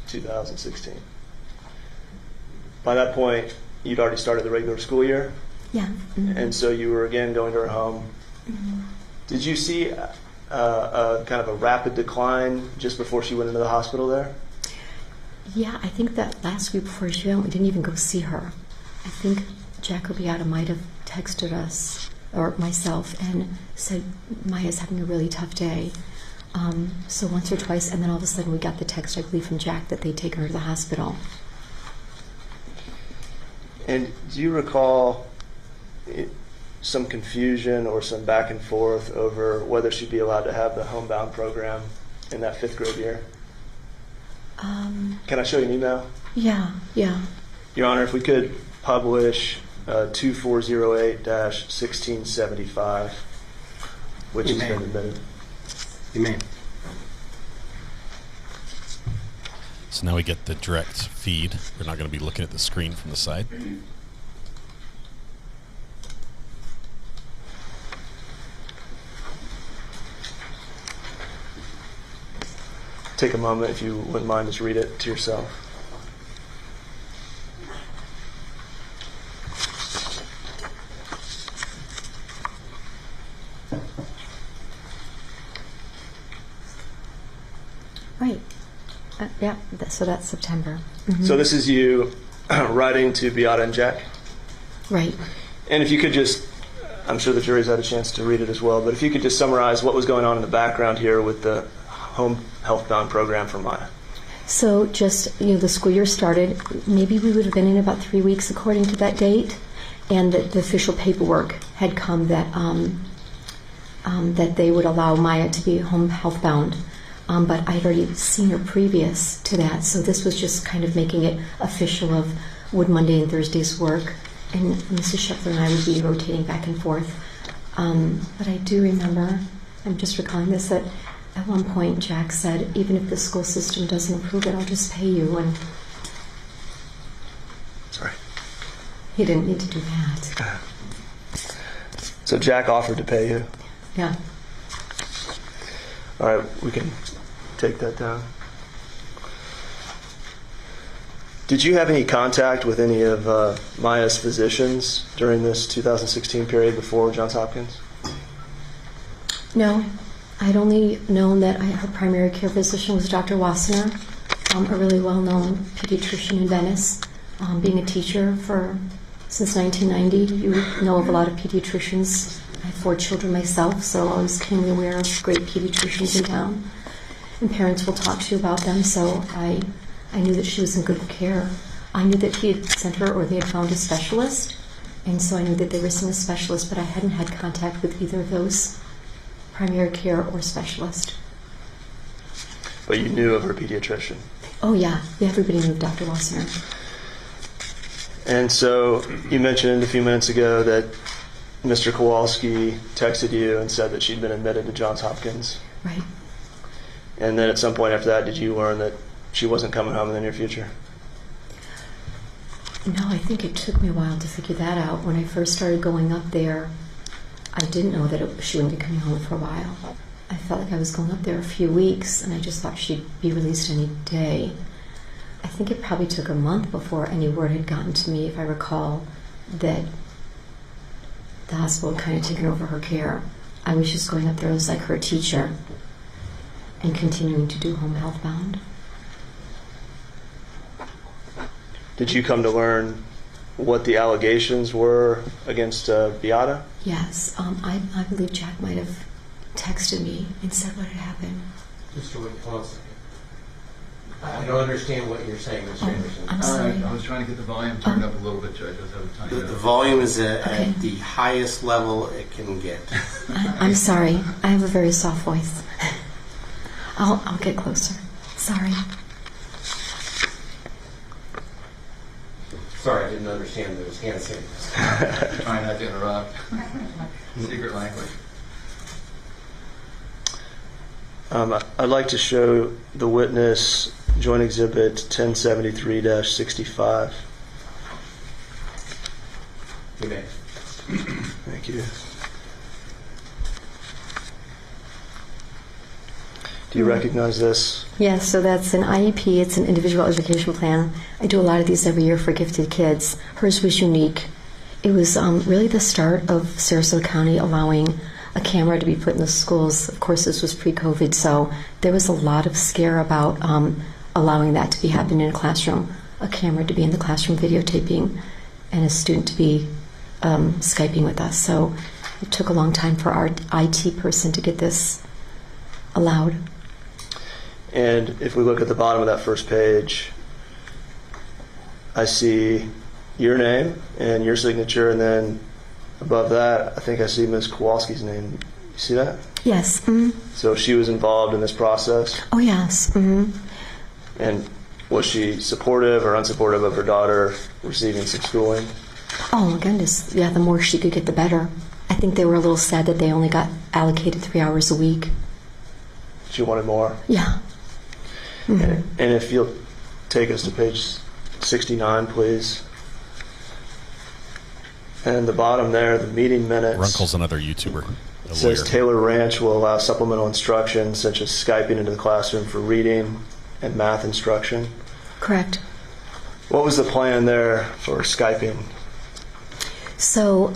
2016. By that point, you'd already started the regular school year. Yeah. Mm-hmm. And so you were again going to her home. Mm-hmm. Did you see a kind of a rapid decline just before she went into the hospital there? Yeah, I think that last week before she went, we didn't even go see her. I think Jack Obiata might have texted us, or myself, and said, Maya's having a really tough day. So once or twice, and then all of a sudden we got the text, I believe, from Jack that they'd taken her to the hospital. And do you recall some confusion or some back and forth over whether she'd be allowed to have the homebound program in that 5th grade year? Can I show you an email? Yeah. Your Honor, if we could publish 2408-1675, which has been admitted. You may. So now we get the direct feed. We're not going to be looking at the screen from the side. Take a moment, if you wouldn't mind, just read it to yourself. Right. Yeah, so that's September. Mm-hmm. So this is you writing to Beata and Jack? Right. And if you could just, I'm sure the jury's had a chance to read it as well, but if you could just summarize what was going on in the background here with the home health-bound program for Maya. So just, the school year started, maybe we would have been in about 3 weeks according to that date, and the official paperwork had come that that they would allow Maya to be home health-bound. But I'd already seen her previous to that, so this was just kind of making it official of would Monday and Thursdays work, and Mrs. Scheffler and I would be rotating back and forth. But I do remember, I'm just recalling this, that at one point Jack said, even if the school system doesn't approve it, I'll just pay you. And sorry, he didn't need to do that. So Jack offered to pay you? Yeah. All right, we can take that down. Did you have any contact with any of Maya's physicians during this 2016 period before Johns Hopkins? No, I'd only known that her primary care physician was Dr. Wassenaar, a really well-known pediatrician in Venice. Being a teacher since 1990, you know of a lot of pediatricians. I have 4 children myself, so I was keenly aware of great pediatricians in town. And parents will talk to you about them, so I knew that she was in good care. I knew that he had sent her, or they had found a specialist, and so I knew that they were seeing a specialist, but I hadn't had contact with either of those, primary care or specialist. But you knew of her pediatrician? Oh yeah, everybody knew of Dr. Wassenaar. And so you mentioned a few minutes ago that Mr. Kowalski texted you and said that she'd been admitted to Johns Hopkins. Right. And then at some point after that, did you learn that she wasn't coming home in the near future? No, I think it took me a while to figure that out. When I first started going up there, I didn't know that she wouldn't be coming home for a while. I felt like I was going up there a few weeks, and I just thought she'd be released any day. I think it probably took a month before any word had gotten to me, if I recall, that the hospital had kind of taken over her care. I was just going up there as like her teacher and continuing to do home health bound. Did you come to learn what the allegations were against Beata? Yes, I believe Jack might have texted me and said what had happened. Mr. Wickles, I don't understand what you're saying, Mr. Anderson. I'm sorry. I was trying to get the volume turned up a little bit, Judge. I was having time. The volume is at the highest level it can get. I'm sorry. I have a very soft voice. I'll get closer. Sorry. Sorry, I didn't understand those hand signals. Trying not to interrupt. Secret language. I'd like to show the witness Joint Exhibit 1073-65. You may. Thank you. Do you recognize this? Yes, so that's an IEP. It's an individual education plan. I do a lot of these every year for gifted kids. Hers was unique. It was really the start of Sarasota County allowing a camera to be put in the schools. Of course, this was pre-COVID, so there was a lot of scare about allowing that to be happening in a classroom, a camera to be in the classroom videotaping, and a student to be Skyping with us. So it took a long time for our IT person to get this allowed. And if we look at the bottom of that first page, I see your name and your signature, and then above that, I think I see Ms. Kowalski's name. You see that? Yes. Mm-hmm. So she was involved in this process? Oh, yes. Mm-hmm. And was she supportive or unsupportive of her daughter receiving some schooling? Oh, my goodness. Yeah, the more she could get, the better. I think they were a little sad that they only got allocated 3 hours a week. She wanted more? Yeah. Mm-hmm. And if you'll take us to page 69, please. And the bottom there, the meeting minutes. Runkle's another YouTuber. It says Taylor Ranch will allow supplemental instruction, such as Skyping into the classroom for reading and math instruction. Correct. What was the plan there for Skyping? So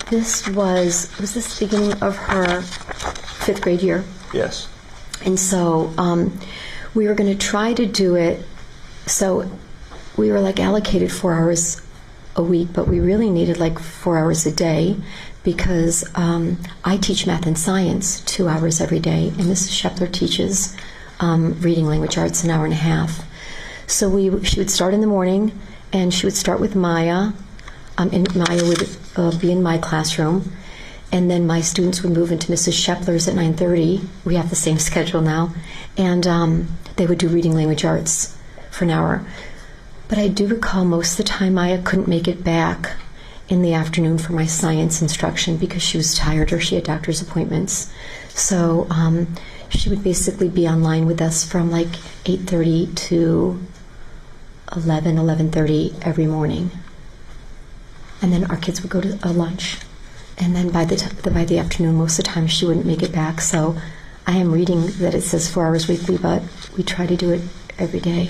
this was this the beginning of her 5th grade year? Yes. And so we were going to try to do it, so we were like allocated 4 hours a week, but we really needed like 4 hours a day because I teach math and science 2 hours every day, and Mrs. Shepler teaches reading language arts an hour and a half. So she would start in the morning, and she would start with Maya, and Maya would be in my classroom, and then my students would move into Mrs. Shepler's at 9:30. We have the same schedule now, and they would do reading language arts for an hour. But I do recall most of the time Maya couldn't make it back in the afternoon for my science instruction because she was tired or she had doctor's appointments. So she would basically be online with us from like 8:30 to 11:30 every morning. And then our kids would go to lunch. And then by the afternoon, most of the time she wouldn't make it back. So I am reading that it says 4 hours weekly, but we try to do it every day.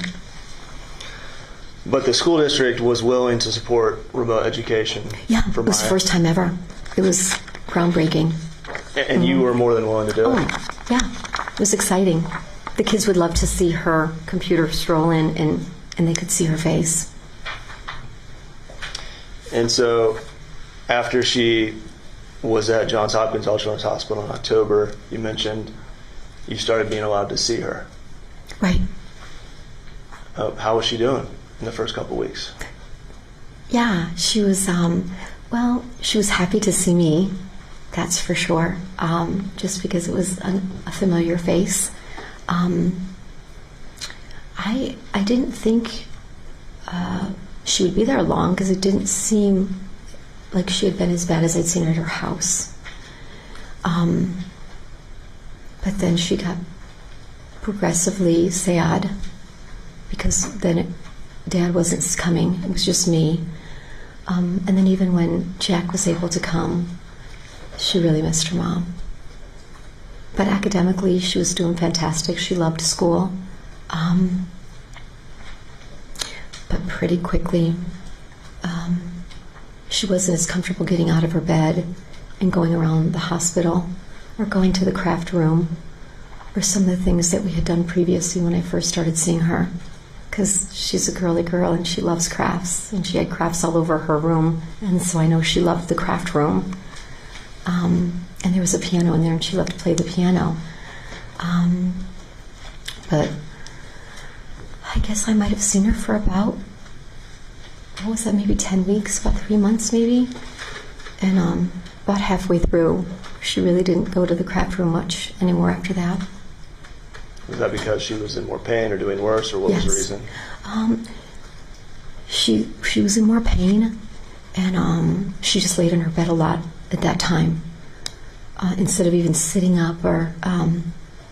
But the school district was willing to support remote education. Yeah, for it was the Maya. first time ever. It was groundbreaking. And you were more than willing to do it. Yeah, it was exciting. The kids would love to see her computer stroll in, and they could see her face. And so after she was at Johns Hopkins Children's Hospital in October, you mentioned you started being allowed to see her. Right. How was she doing in the first couple weeks? Yeah, she was, well, she was happy to see me, that's for sure, just because it was a familiar face. I didn't think she would be there long because it didn't seem like she had been as bad as I'd seen her at her house. But then she got progressively sad because then Dad wasn't coming, it was just me. And then even when Jack was able to come, she really missed her mom. But academically, she was doing fantastic. She loved school. But pretty quickly, she wasn't as comfortable getting out of her bed and going around the hospital or going to the craft room or some of the things that we had done previously when I first started seeing her. Because she's a girly girl and she loves crafts, and she had crafts all over her room, and so I know she loved the craft room. And there was a piano in there, and she loved to play the piano. But I guess I might have seen her for about, what was that, maybe 10 weeks, about 3 months maybe? And about halfway through, she really didn't go to the craft room much anymore after that. Was that because she was in more pain or doing worse, or what was the reason? She was in more pain, and she just laid in her bed a lot at that time. Instead of even sitting up, or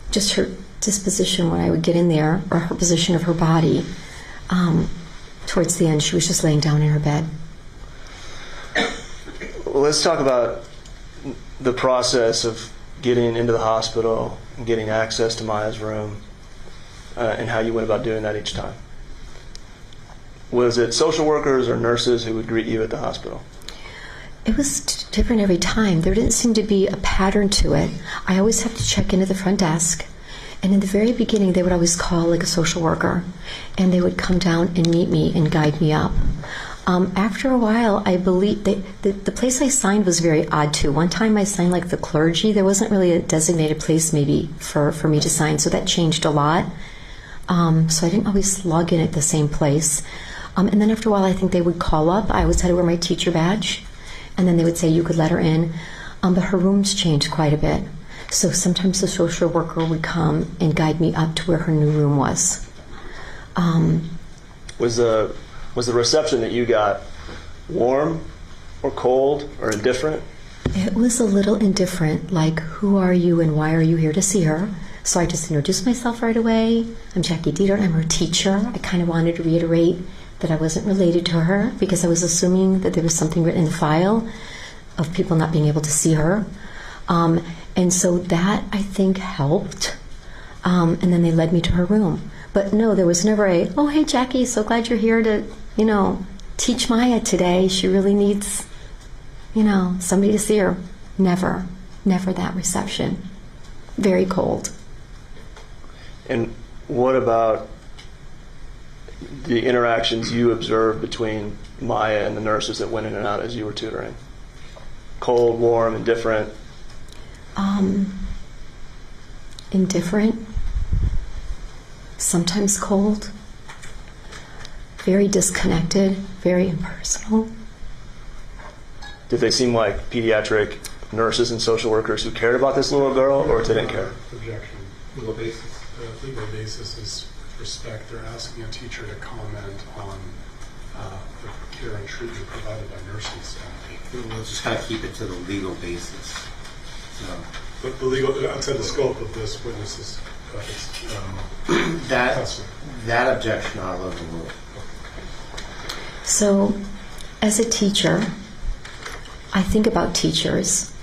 just her disposition when I would get in there, or her position of her body, towards the end she was just laying down in her bed. Well, let's talk about the process of getting into the hospital and getting access to Maya's room, and how you went about doing that each time. Was it social workers or nurses who would greet you at the hospital? It was different every time. There didn't seem to be a pattern to it. I always have to check into the front desk, and in the very beginning they would always call like a social worker, and they would come down and meet me and guide me up. After a while, I believe the place I signed was very odd too. One time I signed like the clergy. There wasn't really a designated place maybe for me to sign, so that changed a lot. So I didn't always log in at the same place. And then after a while, I think they would call up. I always had to wear my teacher badge, and then they would say you could let her in. But her rooms changed quite a bit. So sometimes the social worker would come and guide me up to where her new room was. Was the reception that you got warm or cold or indifferent? It was a little indifferent, like, who are you and why are you here to see her? So I just introduced myself right away. I'm Jackie Detert, I'm her teacher. I kind of wanted to reiterate that I wasn't related to her because I was assuming that there was something written in the file of people not being able to see her. And so that, I think, helped. And then they led me to her room. But no, there was never a, oh, hey, Jackie, so glad you're here to, teach Maya today. She really needs, somebody to see her. Never that reception. Very cold. And what about the interactions you observed between Maya and the nurses that went in and out as you were tutoring? Cold, warm, indifferent? Indifferent. Sometimes cold. Very disconnected. Very impersonal. Did they seem like pediatric nurses and social workers who cared about this little girl, or didn't care? Objection. Legal basis. The legal basis is with respect. They're asking a teacher to comment on the care and treatment provided by nursing staff. We'll just kind of keep it to the legal basis. So. But the legal, outside the scope of this witness's that objection I'll overrule. So, as a teacher, I think about teachers,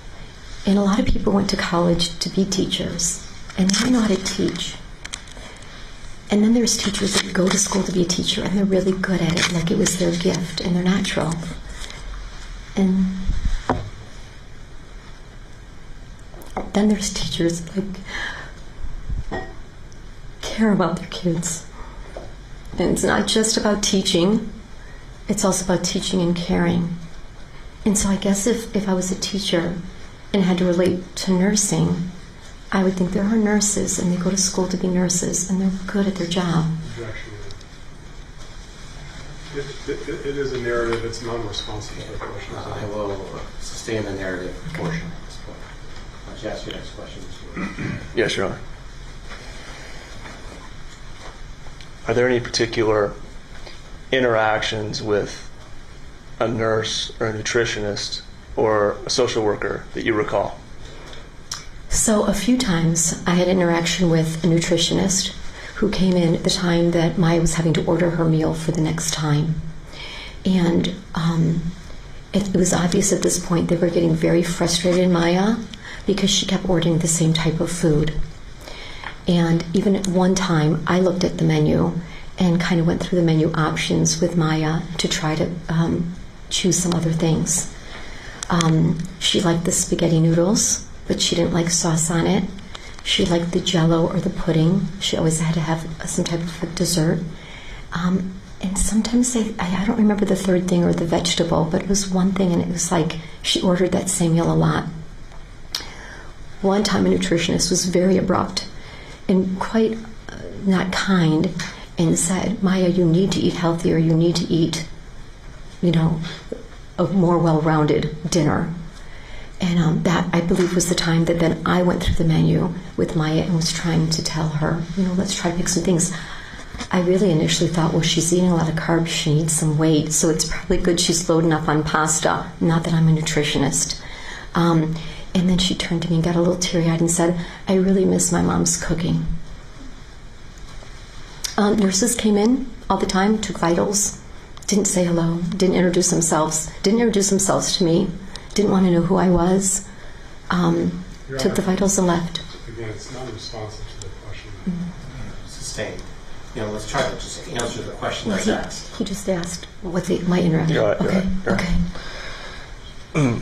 and a lot of people went to college to be teachers, and they know how to teach. And then there's teachers that go to school to be a teacher and they're really good at it, like it was their gift and they're natural. And then there's teachers like care about their kids. And it's not just about teaching, it's also about teaching and caring. And so I guess if I was a teacher and had to relate to nursing, I would think there are nurses and they go to school to be nurses and they're good at their job. Objection. It is a narrative. It's non-responsive to the question. I will sustain the narrative portion at this point. Why don't you ask your next question, Mr. Lewis? Yes, Your Honor. Are there any particular interactions with a nurse or a nutritionist or a social worker that you recall? So a few times I had interaction with a nutritionist who came in at the time that Maya was having to order her meal for the next time. And it was obvious at this point they were getting very frustrated in Maya because she kept ordering the same type of food. And even at one time, I looked at the menu and kind of went through the menu options with Maya to try to choose some other things. She liked the spaghetti noodles, but she didn't like sauce on it. She liked the jello or the pudding. She always had to have some type of dessert. And sometimes I don't remember the third thing or the vegetable, but it was one thing and it was like she ordered that same meal a lot. One time a nutritionist was very abrupt and quite not kind and said, Maya, you need to eat healthier, you need to eat, a more well-rounded dinner. And that, I believe, was the time that then I went through the menu with Maya and was trying to tell her, let's try to pick some things. I really initially thought, well, she's eating a lot of carbs, she needs some weight, so it's probably good she's loading up on pasta. Not that I'm a nutritionist. And then she turned to me and got a little teary-eyed and said, I really miss my mom's cooking. Nurses came in all the time, took vitals, didn't say hello, didn't introduce themselves to me, didn't want to know who I was, took the vitals and left. Again, it's not responsive to the question. Sustained. Let's try to just answer the question that's asked. He just asked what my interaction. You're right. Okay.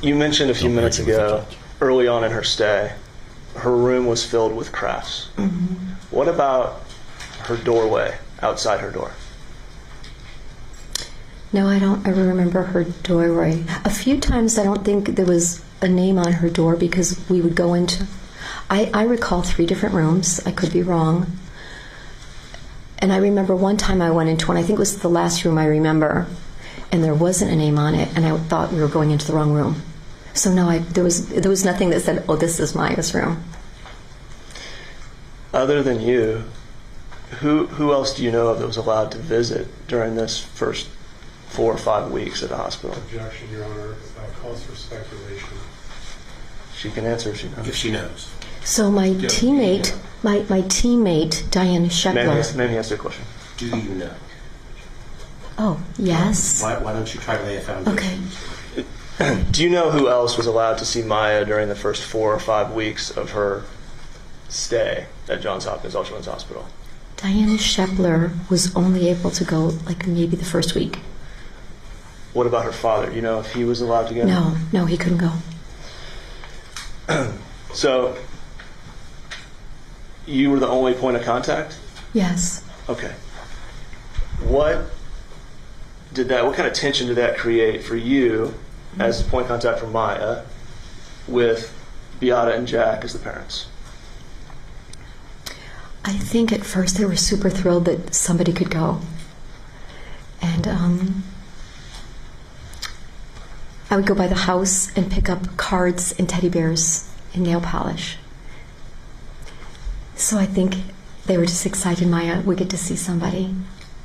You mentioned a few minutes ago, early on in her stay, her room was filled with crafts. Mm-hmm. What about her doorway, outside her door? No, I don't ever remember her doorway. A few times I don't think there was a name on her door because we would go into... I recall 3 different rooms. I could be wrong. And I remember one time I went into one, I think it was the last room I remember, and there wasn't a name on it, and I thought we were going into the wrong room. So no, there was nothing that said, oh, this is Maya's room. Other than you, who else do you know of that was allowed to visit during this first 4 or 5 weeks at the hospital? Objection, Your Honor. Calls for speculation. She can answer if she knows. If she knows. So my teammate, Diane Sheckler. May I ask a question? Do you know? Oh, yes. Why don't you try to lay a foundation? Okay. Do you know who else was allowed to see Maya during the first 4 or 5 weeks of her stay at Johns Hopkins All Children's Hospital? Diane Sheckler was only able to go maybe the first week. What about her father? Do you know if he was allowed to go? No, he couldn't go. So, you were the only point of contact? Yes. Okay. What kind of tension did that create for you as point of contact for Maya with Beata and Jack as the parents? I think at first they were super thrilled that somebody could go. And I would go by the house and pick up cards and teddy bears and nail polish. So I think they were just excited Maya would get to see somebody.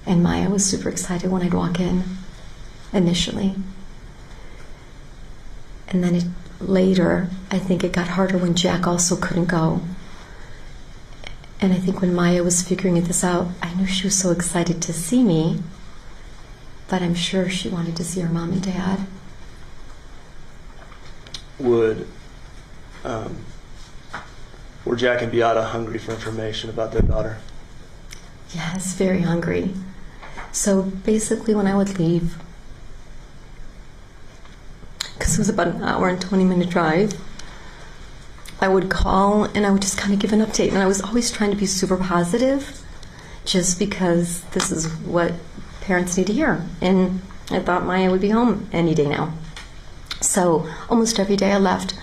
And Maya was super excited when I'd walk in initially. And then later, I think it got harder when Jack also couldn't go. And I think when Maya was figuring this out, I knew she was so excited to see me, but I'm sure she wanted to see her mom and dad. Were Jack and Beata hungry for information about their daughter? Yes, very hungry. So basically when I would leave, because it was about an hour and 20-minute drive, I would call and I would just kind of give an update. And I was always trying to be super positive just because this is what parents need to hear. And I thought Maya would be home any day now. So almost every day I left,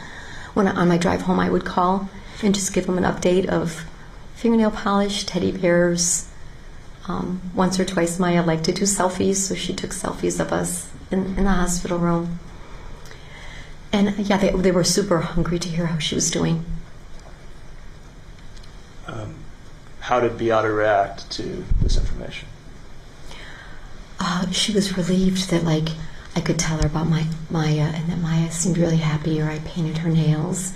on my drive home, I would call and just give them an update of fingernail polish, teddy bears. Once or twice Maya liked to do selfies, so she took selfies of us in the hospital room. And yeah, they were super hungry to hear how she was doing. How did Beata react to this information? She was relieved that I could tell her about Maya and that Maya seemed really happy, or I painted her nails.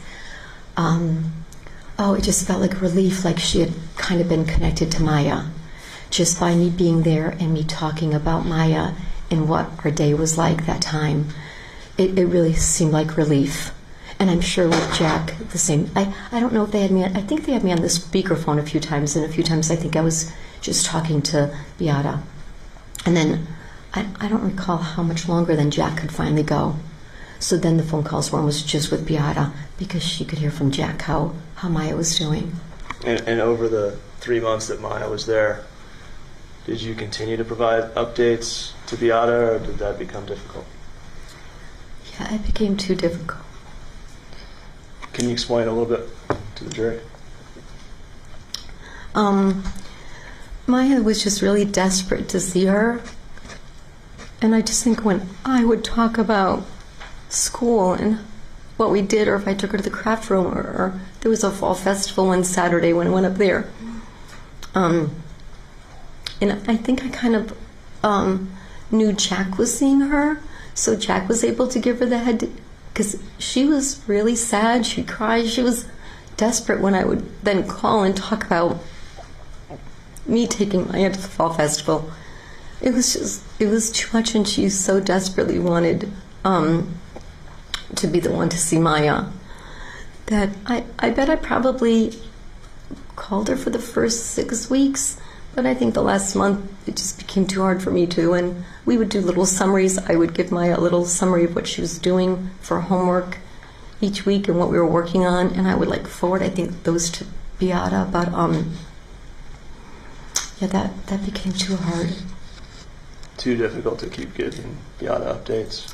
It just felt like relief, like she had kind of been connected to Maya. Just by me being there and me talking about Maya and what our day was like that time, it really seemed like relief. And I'm sure with Jack, the same. I don't know if they had me, I think they had me on the speakerphone a few times, and a few times I think I was just talking to Beata. And then I don't recall how much longer than Jack could finally go. So then the phone calls were almost just with Beata, because she could hear from Jack how Maya was doing. And over the 3 months that Maya was there, did you continue to provide updates to Beata, or did that become difficult? Yeah, it became too difficult. Can you explain a little bit to the jury? Maya was just really desperate to see her. And I just think when I would talk about school and what we did, or if I took her to the craft room, or there was a fall festival one Saturday when I went up there. And I think I kind of knew Jack was seeing her, so Jack was able to give her the head, because she was really sad, she'd cry, she was desperate when I would then call and talk about me taking Maya to the fall festival. It was too much, and she so desperately wanted to be the one to see Maya that I bet I probably called her for the first 6 weeks, but I think the last month it just became too hard for me too, and we would do little summaries. I would give Maya a little summary of what she was doing for homework each week and what we were working on, and I would forward, I think, those to Beata, but yeah, that became too hard. Too difficult to keep giving Beata updates.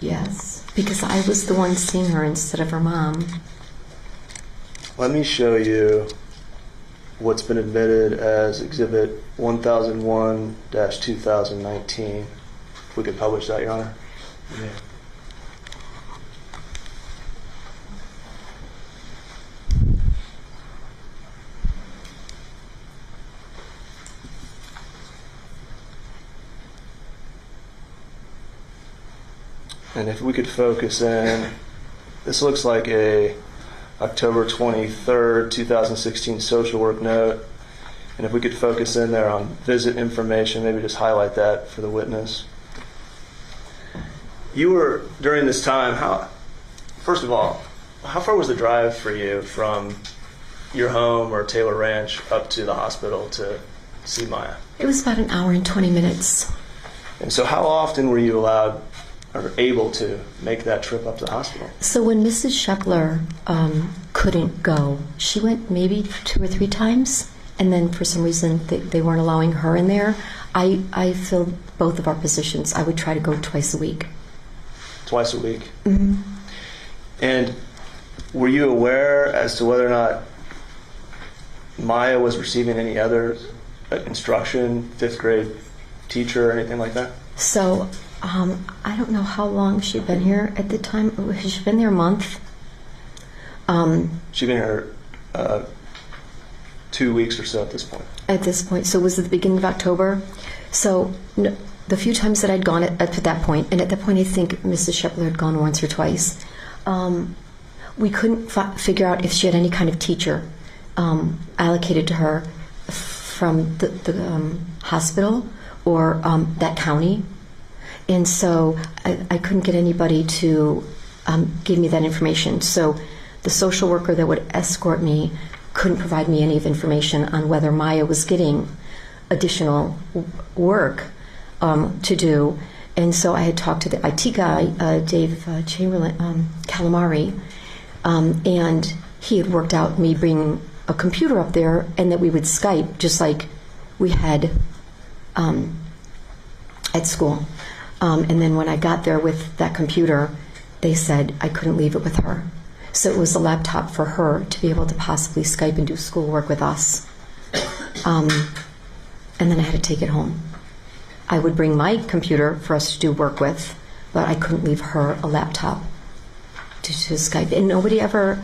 Yes, because I was the one seeing her instead of her mom. Let me show you what's been admitted as Exhibit 1001-2019. If we could publish that, Your Honor. Yeah. And if we could focus in, this looks like a October 23rd, 2016 social work note. And if we could focus in there on visit information, maybe just highlight that for the witness. You were, during this time, first of all, how far was the drive for you from your home or Taylor Ranch up to the hospital to see Maya? It was about an hour and 20 minutes. And so how often were you allowed or able to make that trip up to the hospital? So when Mrs. Shepler couldn't go, she went maybe 2 or 3 times, and then for some reason they weren't allowing her in there. I filled both of our positions. I would try to go twice a week. Twice a week? Mm-hmm. And were you aware as to whether or not Maya was receiving any other instruction, 5th grade teacher or anything like that? So I don't know how long she'd been here at the time. She'd been there a month. She'd been here 2 weeks or so at this point. At this point. So it was at the beginning of October. So the few times that I'd gone at that point, and at that point I think Mrs. Shepler had gone once or twice, we couldn't figure out if she had any kind of teacher allocated to her from the hospital or that county. And so I couldn't get anybody to give me that information. So the social worker that would escort me couldn't provide me any of information on whether Maya was getting additional work to do. And so I had talked to the IT guy, Dave Calamari, and he had worked out me bringing a computer up there and that we would Skype just like we had at school. And then when I got there with that computer, they said I couldn't leave it with her. So it was a laptop for her to be able to possibly Skype and do schoolwork with us. And then I had to take it home. I would bring my computer for us to do work with, but I couldn't leave her a laptop to Skype. And nobody ever,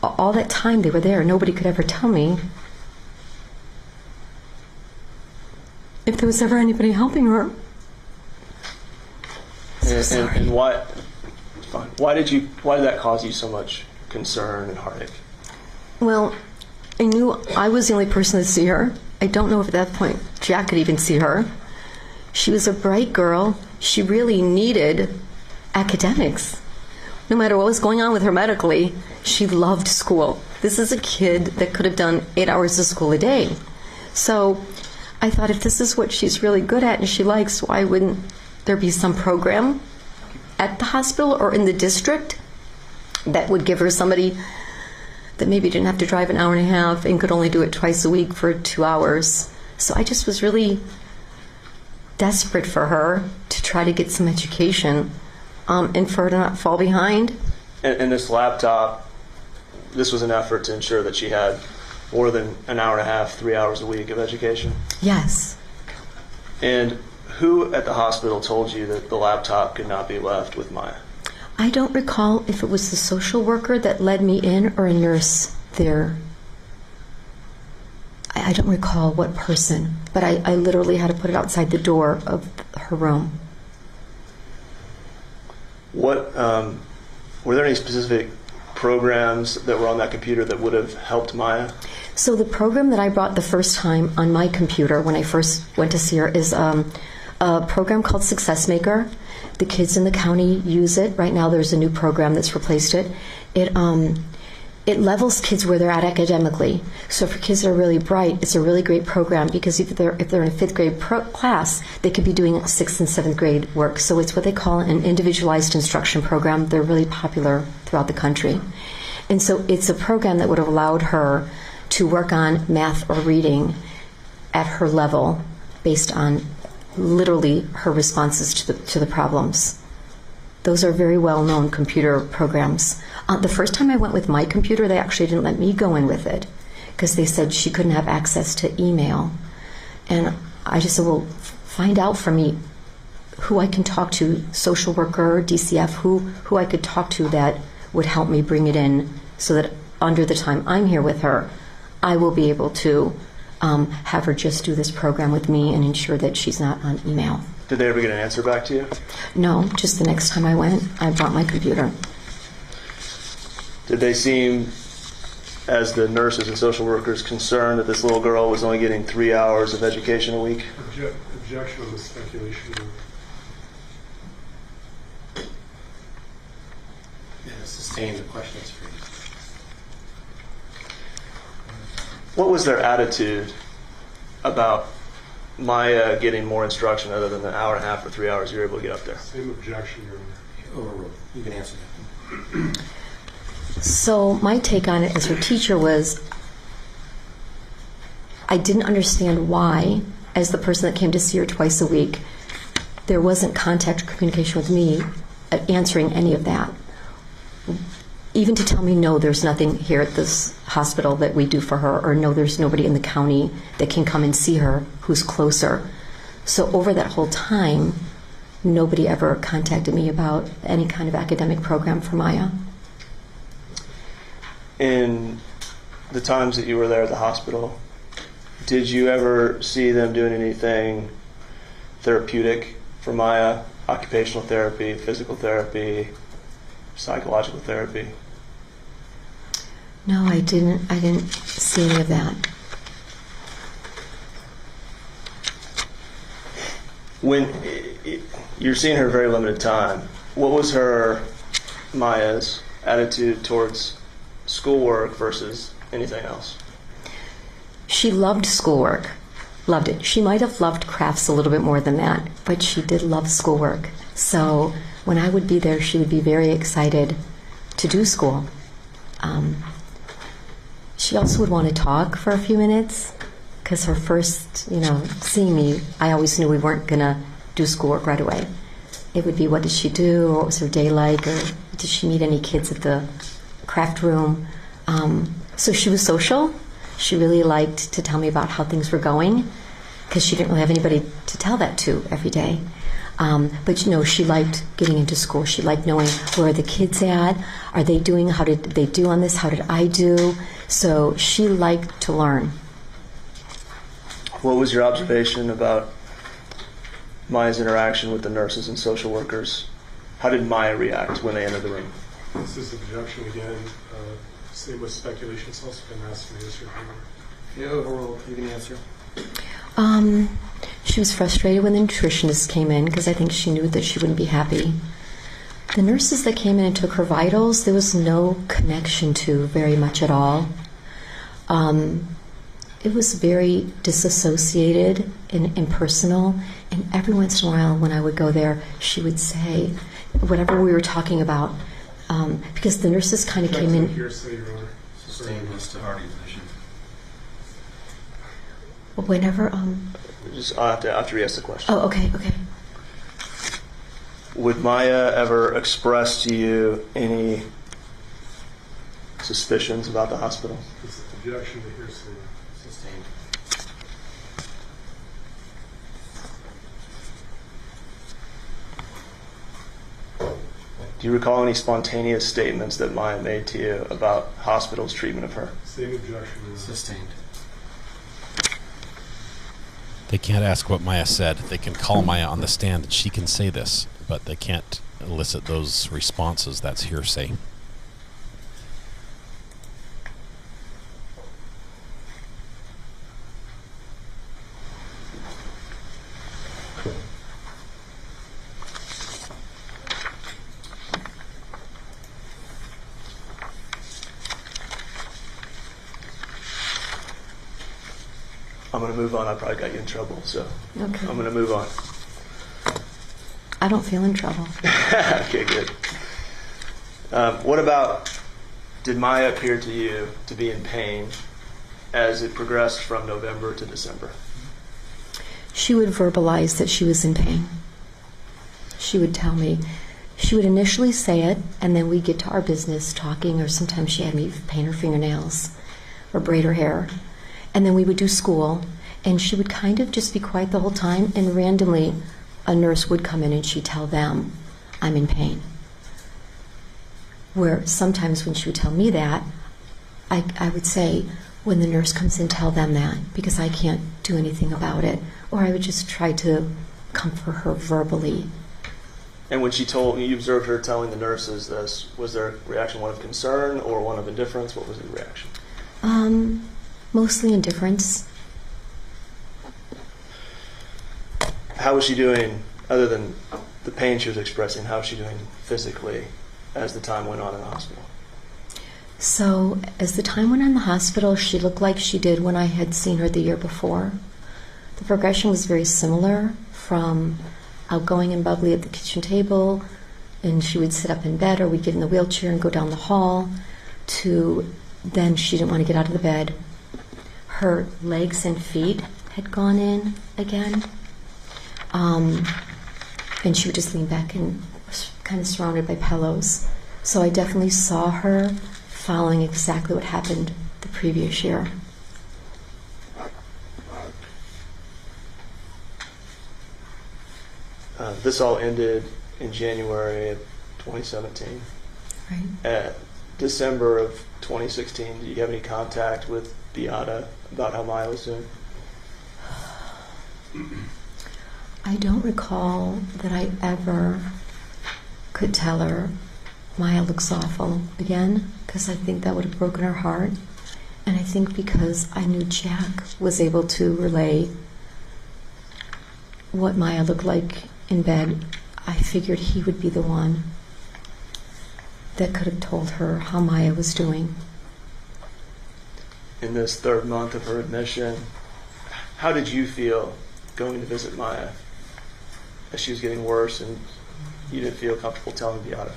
all that time they were there, nobody could ever tell me if there was ever anybody helping her. And why did that cause you so much concern and heartache? Well, I knew I was the only person to see her. I don't know if at that point Jack could even see her. She was a bright girl. She really needed academics. No matter what was going on with her medically, she loved school. This is a kid that could have done 8 hours of school a day. So I thought, if this is what she's really good at and she likes, why wouldn't there be some program at the hospital or in the district that would give her somebody that maybe didn't have to drive an hour and a half and could only do it twice a week for 2 hours. So I just was really desperate for her to try to get some education and for her to not fall behind. And this laptop, this was an effort to ensure that she had more than an hour and a half, 3 hours a week of education? Yes. And who at the hospital told you that the laptop could not be left with Maya? I don't recall if it was the social worker that led me in or a nurse there. I don't recall what person, but I literally had to put it outside the door of her room. What were there any specific programs that were on that computer that would have helped Maya? So the program that I brought the first time on my computer when I first went to see her is a program called Success Maker. The kids in the county use it. Right now there's a new program that's replaced it. It levels kids where they're at academically. So for kids that are really bright, it's a really great program because if they're in a 5th grade class, they could be doing 6th and 7th grade work. So it's what they call an individualized instruction program. They're really popular throughout the country. And so it's a program that would have allowed her to work on math or reading at her level based on literally her responses to the problems. Those are very well-known computer programs. The first time I went with my computer, they actually didn't let me go in with it because they said she couldn't have access to email. And I just said, well, find out for me who I can talk to, social worker, DCF, who I could talk to that would help me bring it in so that under the time I'm here with her, I will be able to have her just do this program with me and ensure that she's not on email. Did they ever get an answer back to you? No, just the next time I went, I brought my computer. Did they seem, as the nurses and social workers, concerned that this little girl was only getting 3 hours of education a week? Objection on the speculation. Yeah, sustain the questions for you. What was their attitude about Maya getting more instruction other than the hour and a half or 3 hours you were able to get up there? Same objection, Your Honor. Overruled. You can answer that. So my take on it as her teacher was, I didn't understand why, as the person that came to see her twice a week, there wasn't contact or communication with me answering any of that. Even to tell me, no, there's nothing here at this hospital that we do for her, or no, there's nobody in the county that can come and see her who's closer. So over that whole time, nobody ever contacted me about any kind of academic program for Maya. In the times that you were there at the hospital, did you ever see them doing anything therapeutic for Maya? Occupational therapy, physical therapy, psychological therapy? No, I didn't see any of that. When you're seeing her very limited time, what was Maya's attitude towards schoolwork versus anything else? She loved schoolwork, loved it. She might have loved crafts a little bit more than that, but she did love schoolwork. So when I would be there, she would be very excited to do school. She also would want to talk for a few minutes, because her first, seeing me, I always knew we weren't going to do schoolwork right away. It would be, what did she do, or what was her day like, or did she meet any kids at the craft room? So she was social. She really liked to tell me about how things were going, because she didn't really have anybody to tell that to every day. But she liked getting into school. She liked knowing, where are the kids at? Are they doing? How did they do on this? How did I do? So she liked to learn. What was your observation about Maya's interaction with the nurses and social workers? How did Maya react when they entered the room? This is objection again. Same with speculation. It's also been asked to answer. Yeah, overall, you can answer. She was frustrated when the nutritionist came in, because I think she knew that she wouldn't be happy. The nurses that came in and took her vitals, there was no connection to very much at all. It was very disassociated and impersonal, and every once in a while when I would go there, she would say whatever we were talking about, because the nurses kind of came in. Sustained as to hardy position. Whenever Just after you ask the question. Oh, okay. Would Maya ever express to you any suspicions about the hospital? It's objection to hearsay. Sustained. Do you recall any spontaneous statements that Maya made to you about hospital's treatment of her? Same objection. Sustained. They can't ask what Maya said. They can call Maya on the stand and she can say this, but they can't elicit those responses. That's hearsay. I'm going to move on. I probably got you in trouble, so Okay. I'm going to move on. I don't feel in trouble. Okay, good. What about, did Maya appear to you to be in pain as it progressed from November to December? She would verbalize that she was in pain. She would tell me. She would initially say it, and then we'd get to our business talking, or sometimes she had me paint her fingernails or braid her hair. And then we would do school, and she would kind of just be quiet the whole time, and randomly a nurse would come in and she'd tell them, I'm in pain. Where sometimes when she would tell me that, I would say, when the nurse comes in, tell them that, because I can't do anything about it. Or I would just try to comfort her verbally. And when you observed her telling the nurses this, was their reaction one of concern or one of indifference? What was the reaction? Mostly indifference. How was she doing, other than the pain she was expressing, how was she doing physically as the time went on in the hospital? So as the time went on in the hospital, she looked like she did when I had seen her the year before. The progression was very similar, from outgoing and bubbly at the kitchen table, and she would sit up in bed, or we'd get in the wheelchair and go down the hall, to then she didn't want to get out of the bed. Her legs and feet had gone in again. And she would just lean back and was kind of surrounded by pillows. So I definitely saw her following exactly what happened the previous year. This all ended in January of 2017. Right. At December of 2016, do you have any contact with Beata about how Maya was doing? I don't recall that I ever could tell her, Maya looks awful again, because I think that would have broken her heart. And I think because I knew Jack was able to relay what Maya looked like in bed, I figured he would be the one. that could have told her how Maya was doing. In this third month of her admission, how did you feel going to visit Maya as she was getting worse and you didn't feel comfortable telling Beata?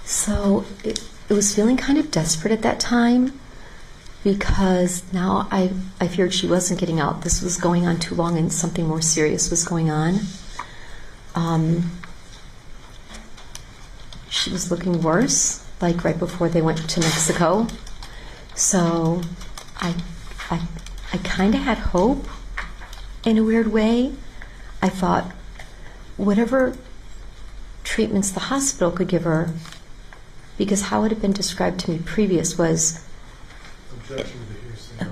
So it was feeling kind of desperate at that time, because now I feared she wasn't getting out. This was going on too long and something more serious was going on. She was looking worse, like right before they went to Mexico. So I kind of had hope in a weird way. I thought whatever treatments the hospital could give her, because how it had been described to me previous was... Objection to the hearsay, Your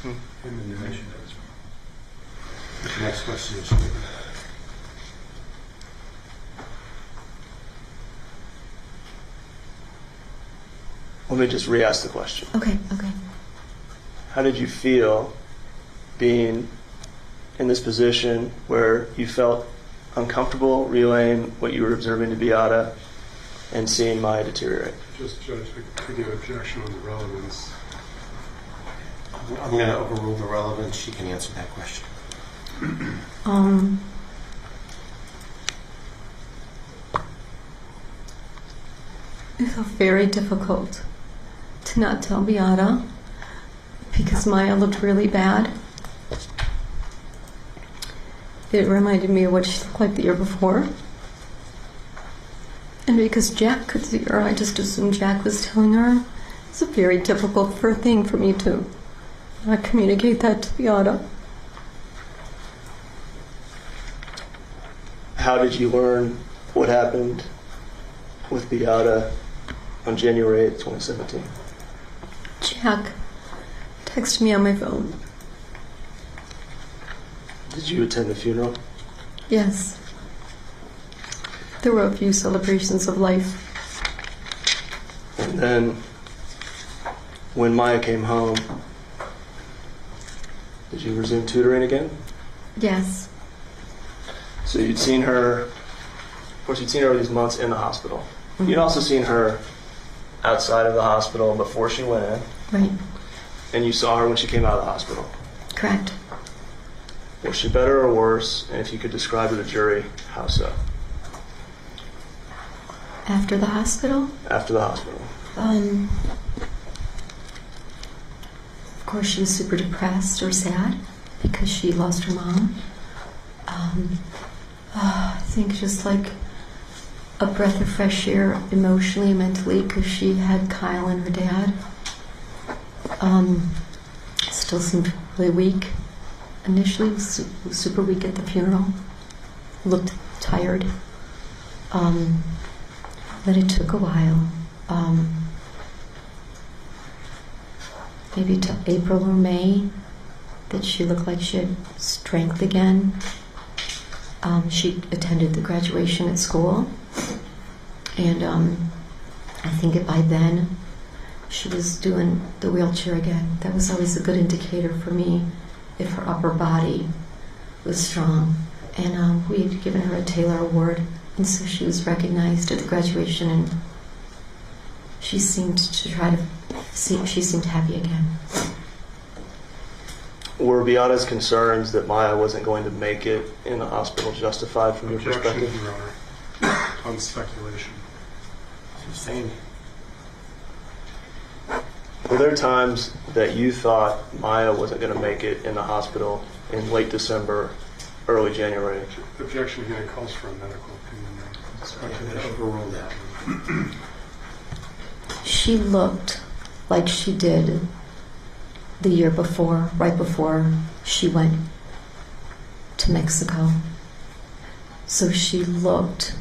Honor. In the narration. The next question is... Let me just re-ask the question. Okay. How did you feel being in this position where you felt uncomfortable relaying what you were observing to Beata and seeing Maya deteriorate? Just, Judge, could you objection on the relevance? I'm going to overrule the relevance. She can answer that question. It felt very difficult to not tell Beata, because Maya looked really bad. It reminded me of what she looked like the year before. And because Jack could see her, I just assumed Jack was telling her. It's a very difficult thing for me to not communicate that to Beata. How did you learn what happened with Beata on January 8th, 2017? Jack texted me on my phone. Did you attend the funeral? Yes. There were a few celebrations of life. And then, when Maya came home, did you resume tutoring again? Yes. So you'd seen her, of course you'd seen her over these months in the hospital. Mm-hmm. You'd also seen her outside of the hospital before she went in. Right. And you saw her when she came out of the hospital. Correct. Was she better or worse? And if you could describe to the jury, how so? After the hospital? After the hospital. Of course, she was super depressed or sad because she lost her mom. I think just like a breath of fresh air emotionally, mentally, because she had Kyle and her dad. Still seemed really weak. Initially, was super weak at the funeral. Looked tired. But it took a while. Maybe till April or May that she looked like she had strength again. She attended the graduation at school, and I think by then she was doing the wheelchair again. That was always a good indicator for me if her upper body was strong. And we had given her a Taylor Award, and so she was recognized at the graduation, and she seemed to she seemed happy again. Were Beata's concerns that Maya wasn't going to make it in the hospital justified from your perspective? Your Honor, on speculation. Sustained. Were there times that you thought Maya wasn't going to make it in the hospital in late December, early January? Objection again calls for a medical opinion. Speculation. Overrule that. She looked like she did the year before, right before she went to Mexico. So she looked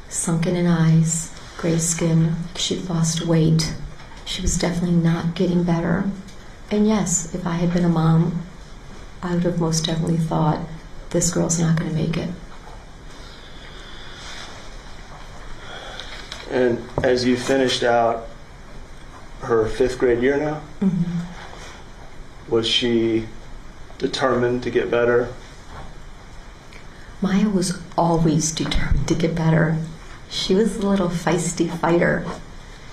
sunken in eyes, gray skin, she'd lost weight. She was definitely not getting better. And yes, if I had been a mom, I would have most definitely thought, this girl's not going to make it. And as you finished out her 5th grade year now, was she determined to get better? Maya was always determined to get better. She was a little feisty fighter.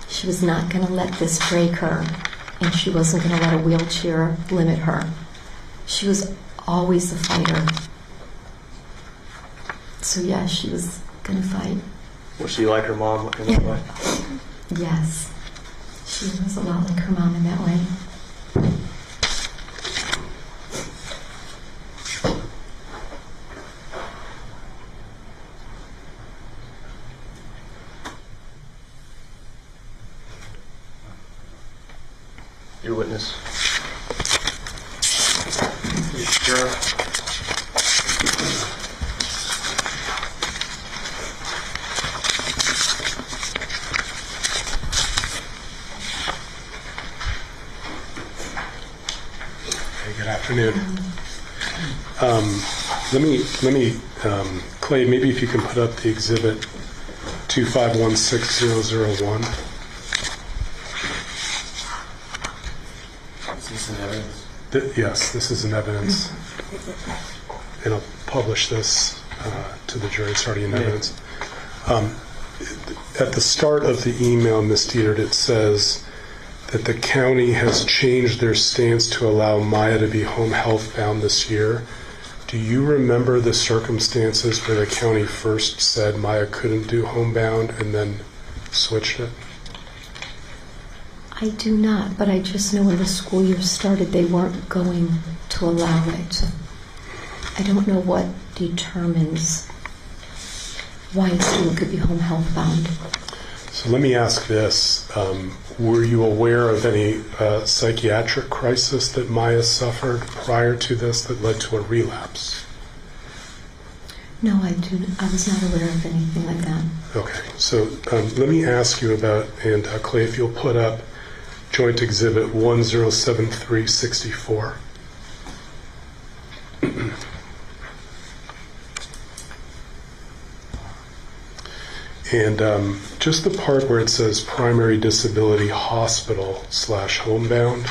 She was not going to let this break her, and she wasn't going to let a wheelchair limit her. She was always a fighter. So yeah, she was going to fight. Was she like her mom in that way? Yes. She was a lot like her mom in that way. Your witness. You sure? Good afternoon. Let me, Clay, maybe if you can put up the exhibit 2516001. Is this in evidence? Yes, this is in evidence. And I'll publish this to the jury. It's already in evidence. At the start of the email, Ms. Detert, it says that the county has changed their stance to allow Maya to be home health bound this year. Do you remember the circumstances where the county first said Maya couldn't do homebound and then switched it? I do not, but I just know when the school year started, they weren't going to allow it. I don't know what determines why a student could be home health bound. So let me ask this. Were you aware of any psychiatric crisis that Maya suffered prior to this that led to a relapse? No, I was not aware of anything like that. Okay, so let me ask you about, and Clay, if you'll put up Joint Exhibit 107364. And just the part where it says primary disability hospital / homebound.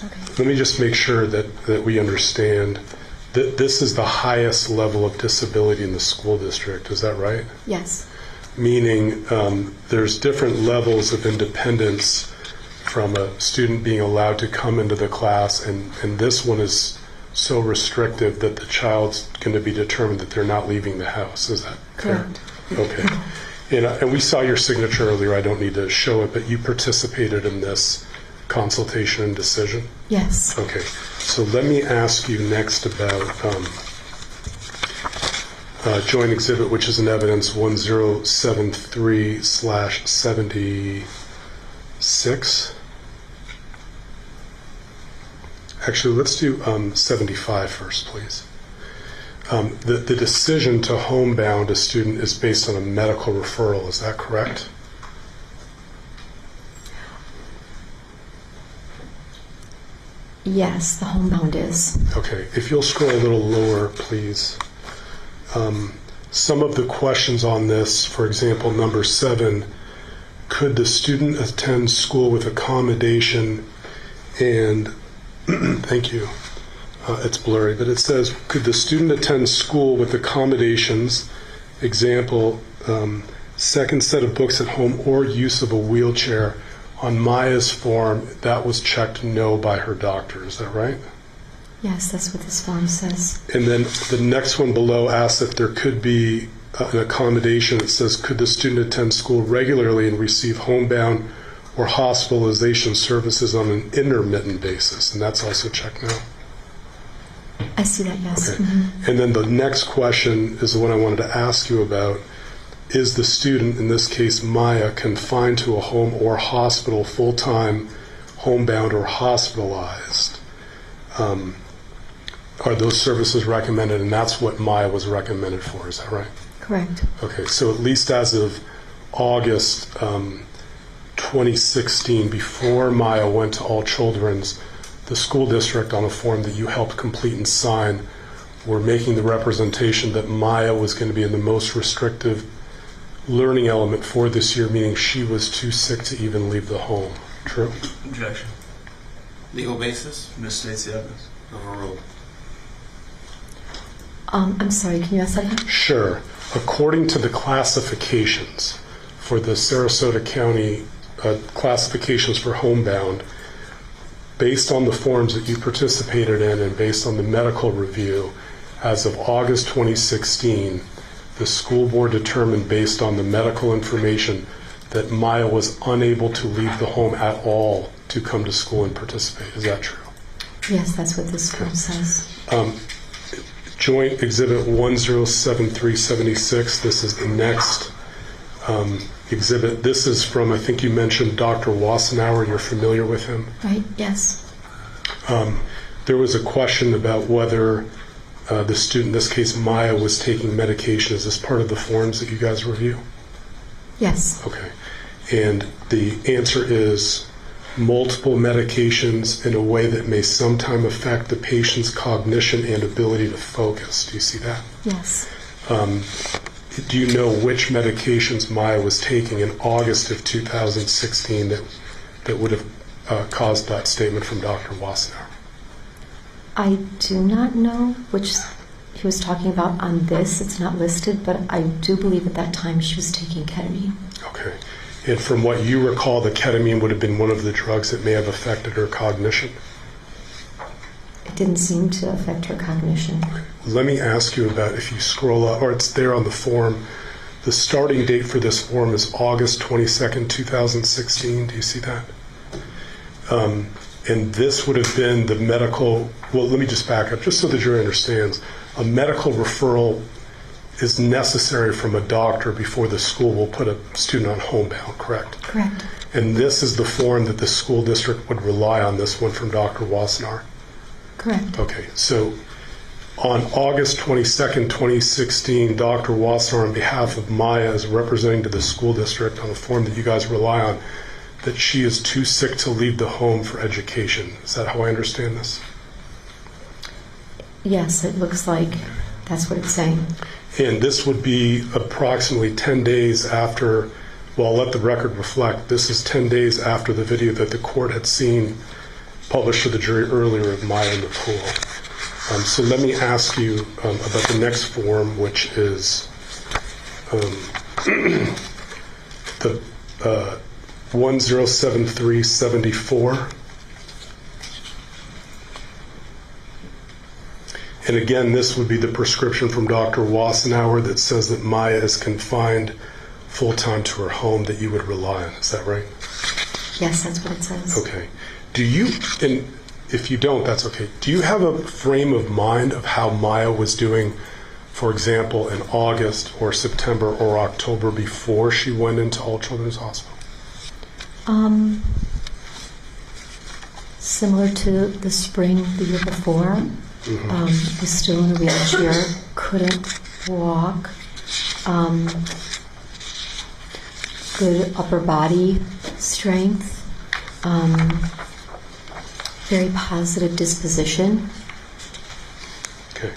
Okay. Let me just make sure that we understand that this is the highest level of disability in the school district. Is that right? Yes. Meaning there's different levels of independence from a student being allowed to come into the class, and this one is so restrictive that the child's going to be determined that they're not leaving the house. Is that correct? Okay. And we saw your signature earlier. I don't need to show it, but you participated in this consultation and decision? Yes. Okay. So let me ask you next about Joint Exhibit, which is in evidence 1073/76. Actually, let's do 75 first, please. The decision to homebound a student is based on a medical referral. Is that correct? Yes, the homebound is. Okay. If you'll scroll a little lower, please. Some of the questions on this, for example, number 7, could the student attend school with accommodation and, thank you, it's blurry, but it says, could the student attend school with accommodations, example, second set of books at home or use of a wheelchair? On Maya's form, that was checked no by her doctor. Is that right? Yes, that's what this form says. And then the next one below asks if there could be an accommodation. It says, could the student attend school regularly and receive homebound or hospitalization services on an intermittent basis? And that's also checked no. I see that, yes. Okay. Mm-hmm. And then the next question is the one I wanted to ask you about. Is the student, in this case Maya, confined to a home or hospital full-time, homebound or hospitalized? Are those services recommended? And that's what Maya was recommended for, is that right? Correct. Okay, so at least as of August 2016, before Maya went to All Children's, the school district, on a form that you helped complete and sign, were making the representation that Maya was going to be in the most restrictive learning element for this year, meaning she was too sick to even leave the home. True? Objection. Legal basis? Misstates the evidence. Overruled. I'm sorry, can you ask that again? Sure. According to the classifications for the Sarasota County classifications for homebound, based on the forms that you participated in and based on the medical review, as of August 2016, the school board determined based on the medical information that Maya was unable to leave the home at all to come to school and participate. Is that true? Yes, that's what this form says. Joint Exhibit 107376, this is the next exhibit. This is from, I think you mentioned Dr. Wassenauer. You're familiar with him? Right, yes. There was a question about whether the student, in this case Maya, was taking medication. Is this part of the forms that you guys review? Yes. Okay. And the answer is multiple medications in a way that may sometime affect the patient's cognition and ability to focus. Do you see that? Yes. Do you know which medications Maya was taking in August of 2016 that would have caused that statement from Dr. Wassenauer? I do not know which he was talking about on this. It's not listed, but I do believe at that time she was taking ketamine. Okay. And from what you recall, the ketamine would have been one of the drugs that may have affected her cognition? It didn't seem to affect her cognition. Okay. Let me ask you about, if you scroll up, or it's there on the form, the starting date for this form is August 22nd, 2016. Do you see that? And this would have been the medical, well, let me just back up, just so the jury understands. A medical referral is necessary from a doctor before the school will put a student on homebound, correct? Correct. And this is the form that the school district would rely on, this one from Dr. Wassenauer? Correct. Okay, so on August 22nd, 2016, Dr. Wassenauer, on behalf of Maya, is representing to the school district on the form that you guys rely on, that she is too sick to leave the home for education. Is that how I understand this? Yes, it looks like that's what it's saying. And this would be approximately 10 days after, well, I'll let the record reflect, this is 10 days after the video that the court had seen published to the jury earlier of Maya in the pool. So let me ask you about the next form, which is the 107374. And again, this would be the prescription from Dr. Wassenauer that says that Maya is confined full-time to her home that you would rely on. Is that right? Yes, that's what it says. Okay. Do you, and if you don't, that's okay. Do you have a frame of mind of how Maya was doing, for example, in August or September or October before she went into All Children's Hospital? Similar to the spring the year before. Was still in a wheelchair, couldn't walk, good upper body strength, very positive disposition. Okay.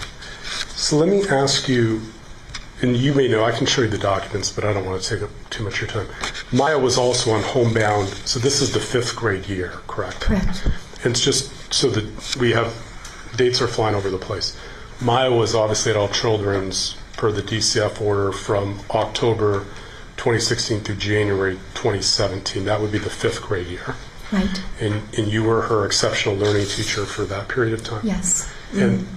So let me ask you, and you may know, I can show you the documents, but I don't want to take up too much of your time. Maya was also on homebound, so this is the 5th grade year, correct? Correct. And it's just so that we have, dates are flying over the place. Maya was obviously at All Children's per the DCF order from October 2016 through January 2017. That would be the 5th grade year. Right. And you were her exceptional learning teacher for that period of time? Yes. And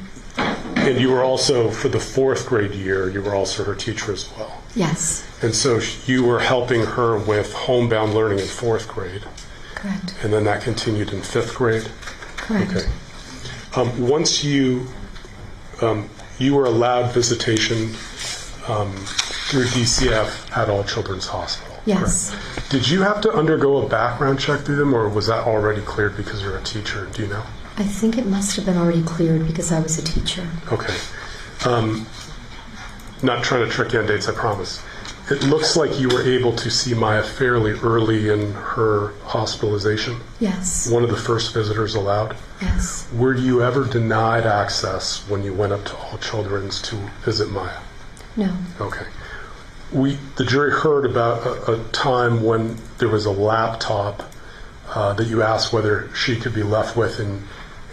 you were also, for the 4th grade year, you were also her teacher as well? Yes. And so you were helping her with homebound learning in 4th grade? Correct. And then that continued in 5th grade? Correct. Okay. Once you were allowed visitation through DCF at All Children's Hospital. Yes. Correct? Did you have to undergo a background check through them, or was that already cleared because you're a teacher? Do you know? I think it must have been already cleared because I was a teacher. Okay. Not trying to trick you on dates, I promise. It looks like you were able to see Maya fairly early in her hospitalization. Yes. One of the first visitors allowed. Yes. Were you ever denied access when you went up to All Children's to visit Maya? No. Okay. The jury heard about a time when there was a laptop that you asked whether she could be left with, and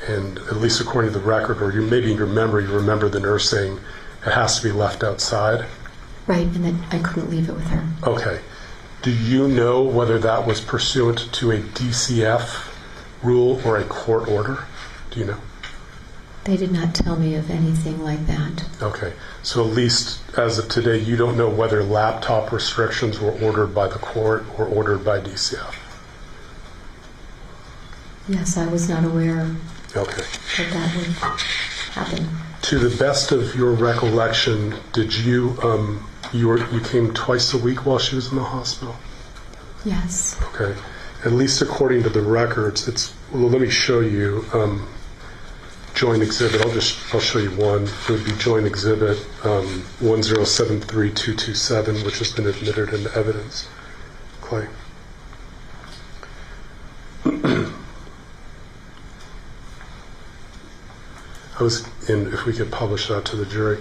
and at least according to the record, or maybe in your memory, you remember the nurse saying it has to be left outside? Right, and that I couldn't leave it with her. Okay. Do you know whether that was pursuant to a DCF rule or a court order? Do you know? They did not tell me of anything like that. Okay. So at least as of today, you don't know whether laptop restrictions were ordered by the court or ordered by DCF? Yes, I was not aware Okay. that would happen. To the best of your recollection, did you you came twice a week while she was in the hospital? Yes. Okay. At least according to the records, let me show you joint exhibit. I'll show you one. It would be joint exhibit 1073227, which has been admitted into evidence. Clay. If we could publish that to the jury.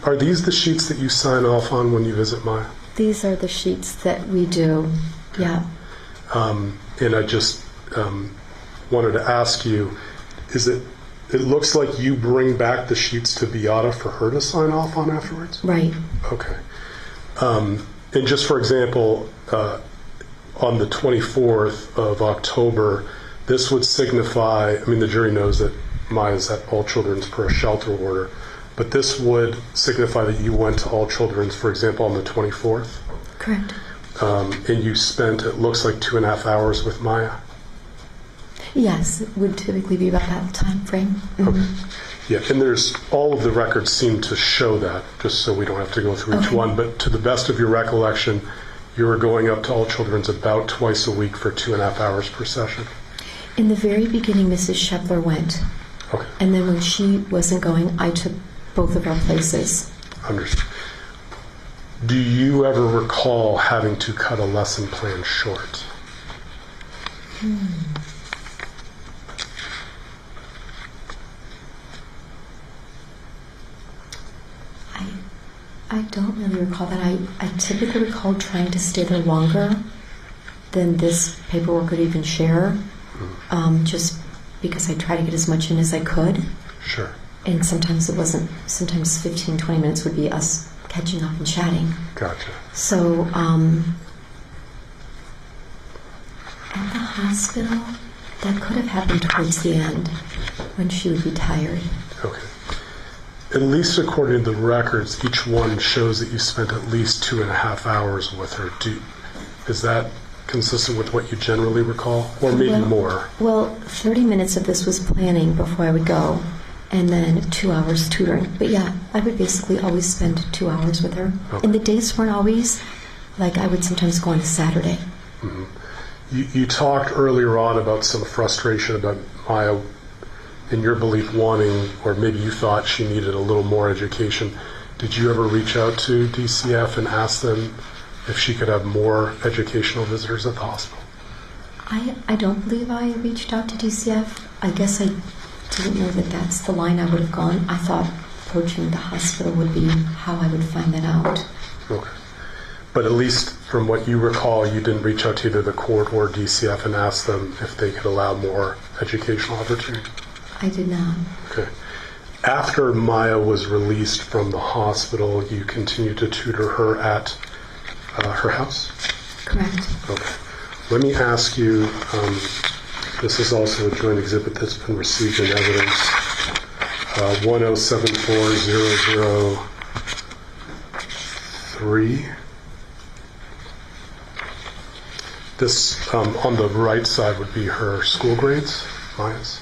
Are these the sheets that you sign off on when you visit Maya? These are the sheets that we do, yeah. And I just wanted to ask you, it looks like you bring back the sheets to Beata for her to sign off on afterwards? Right. Okay. And just for example, on the 24th of October, this would signify, the jury knows that Maya's at All Children's per a shelter order, but this would signify that you went to All Children's, for example, on the 24th? Correct. And you spent, it looks like 2.5 hours with Maya? Yes, it would typically be about that time frame. Mm-hmm. Okay. Yeah, and all of the records seem to show that, just so we don't have to go through each one, but to the best of your recollection, you were going up to All Children's about twice a week for 2.5 hours per session? In the very beginning, Mrs. Shepler went. Okay. And then when she wasn't going, I took both of our places. Understood. Do you ever recall having to cut a lesson plan short? I don't really recall that. I typically recall trying to stay there longer than this paperwork could even share, just because I tried to get as much in as I could. Sure. And sometimes it wasn't, sometimes 15, 20 minutes would be us catching up and chatting. Gotcha. So, at the hospital, that could have happened towards the end when she would be tired. Okay. At least according to the records, each one shows that you spent at least 2.5 hours with her. Is that consistent with what you generally recall, or maybe more? Well, 30 minutes of this was planning before I would go, and then 2 hours tutoring. But yeah, I would basically always spend 2 hours with her. Okay. And the days weren't always, like I would sometimes go on a Saturday. Mm-hmm. You talked earlier on about some frustration about Maya, in your belief, wanting, or maybe you thought she needed a little more education. Did you ever reach out to DCF and ask them if she could have more educational visitors at the hospital? I don't believe I reached out to DCF. I guess I didn't know that that's the line I would have gone. I thought approaching the hospital would be how I would find that out. Okay. But at least from what you recall, you didn't reach out to either the court or DCF and ask them if they could allow more educational opportunity? I did not. Okay. After Maya was released from the hospital, you continued to tutor her at her house? Correct. Okay. Let me ask you, this is also a joint exhibit that's been received in evidence, 1074003. This, on the right side, would be her school grades, Maya's.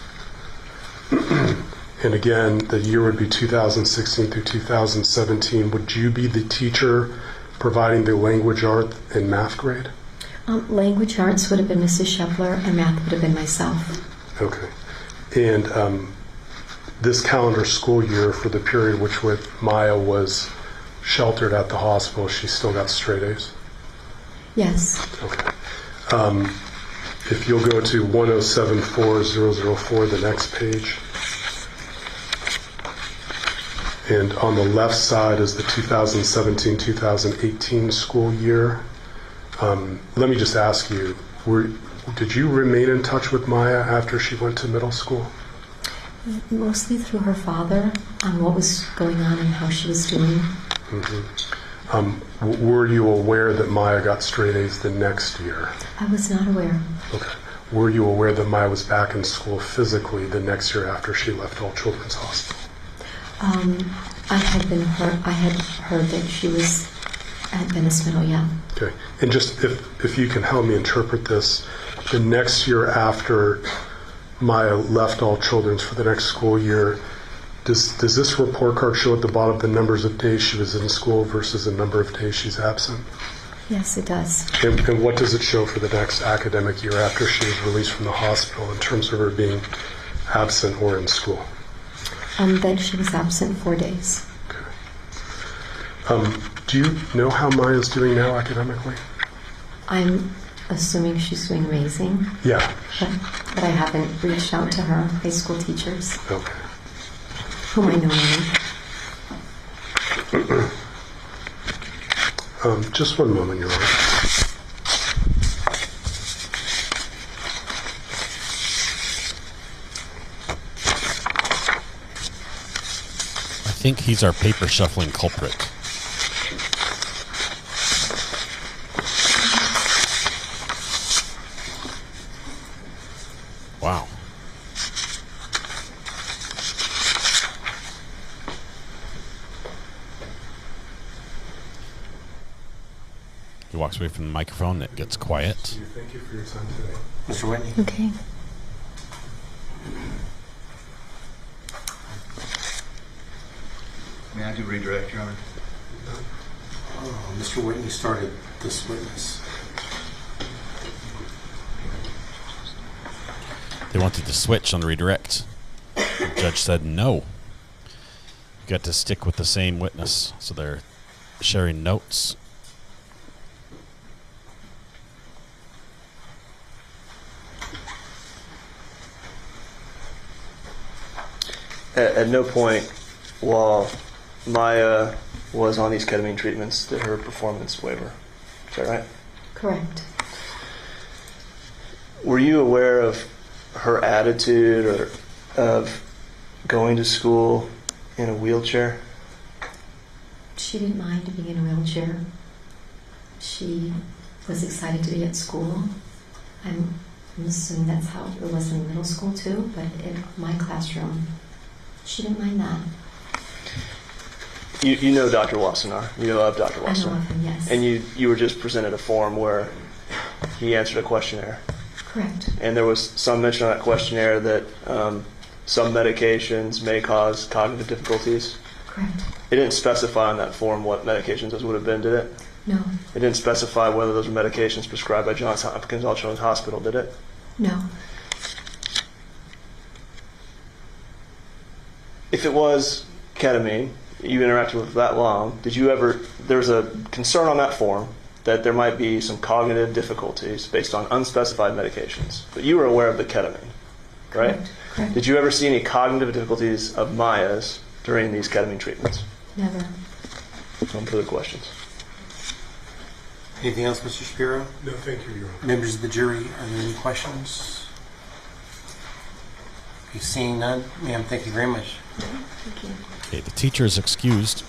And again, the year would be 2016 through 2017. Would you be the teacher providing the language art and math grade? Language arts would have been Mrs. Shepler, and math would have been myself. Okay. And this calendar school year, for the period which Maya was sheltered at the hospital, she still got straight A's? Yes. Okay. If you'll go to 1074004, the next page. And on the left side is the 2017-2018 school year. Let me just ask you, did you remain in touch with Maya after she went to middle school? Mostly through her father on what was going on and how she was doing. Were you aware that Maya got straight A's the next year? I was not aware. Okay. Were you aware that Maya was back in school physically the next year after she left All Children's Hospital? I had heard that she was at Venice Middle, yeah. Okay. And just if you can help me interpret this, the next year after Maya left All Children's for the next school year, does this report card show at the bottom the numbers of days she was in school versus the number of days she's absent? Yes, it does. And what does it show for the next academic year after she was released from the hospital in terms of her being absent or in school? Then she was absent 4 days. Okay. Do you know how Maya's doing now academically? I'm assuming she's doing amazing. Yeah. But I haven't reached out to her high school teachers. Okay. Whom I know many. Just one moment, Your Honor. I think he's our paper shuffling culprit. Wow. He walks away from the microphone. It gets quiet. Thank you for your time today. Mr. Whitney. Okay. May I do redirect, Your Honor? Mr. Whitney started this witness. They wanted to switch on the redirect. The judge said no. You got to stick with the same witness. So they're sharing notes. At no point while Maya was on these ketamine treatments did her performance waver. Is that right? Correct. Were you aware of her attitude or of going to school in a wheelchair? She didn't mind being in a wheelchair. She was excited to be at school. I'm assuming that's how it was in middle school too, but in my classroom, she didn't mind that. You know Dr. Wassenaar. You know of Dr. Wassenaar. I know of him, yes. And you were just presented a form where he answered a questionnaire. Correct. And there was some mention on that questionnaire that some medications may cause cognitive difficulties. Correct. It didn't specify on that form what medications those would have been, did it? No. It didn't specify whether those were medications prescribed by Johns Hopkins All Children's Hospital, did it? No. If it was ketamine, you interacted with that long, did you ever, there's a concern on that form that there might be some cognitive difficulties based on unspecified medications, but you were aware of the ketamine, right? Correct. Did you ever see any cognitive difficulties of Maya's during these ketamine treatments? Never. No further questions. Anything else, Mr. Shapiro? No, thank you, Your Honor. Members of the jury, are there any questions? Okay, seeing none, ma'am, thank you very much. Thank you. Okay, the teacher is excused.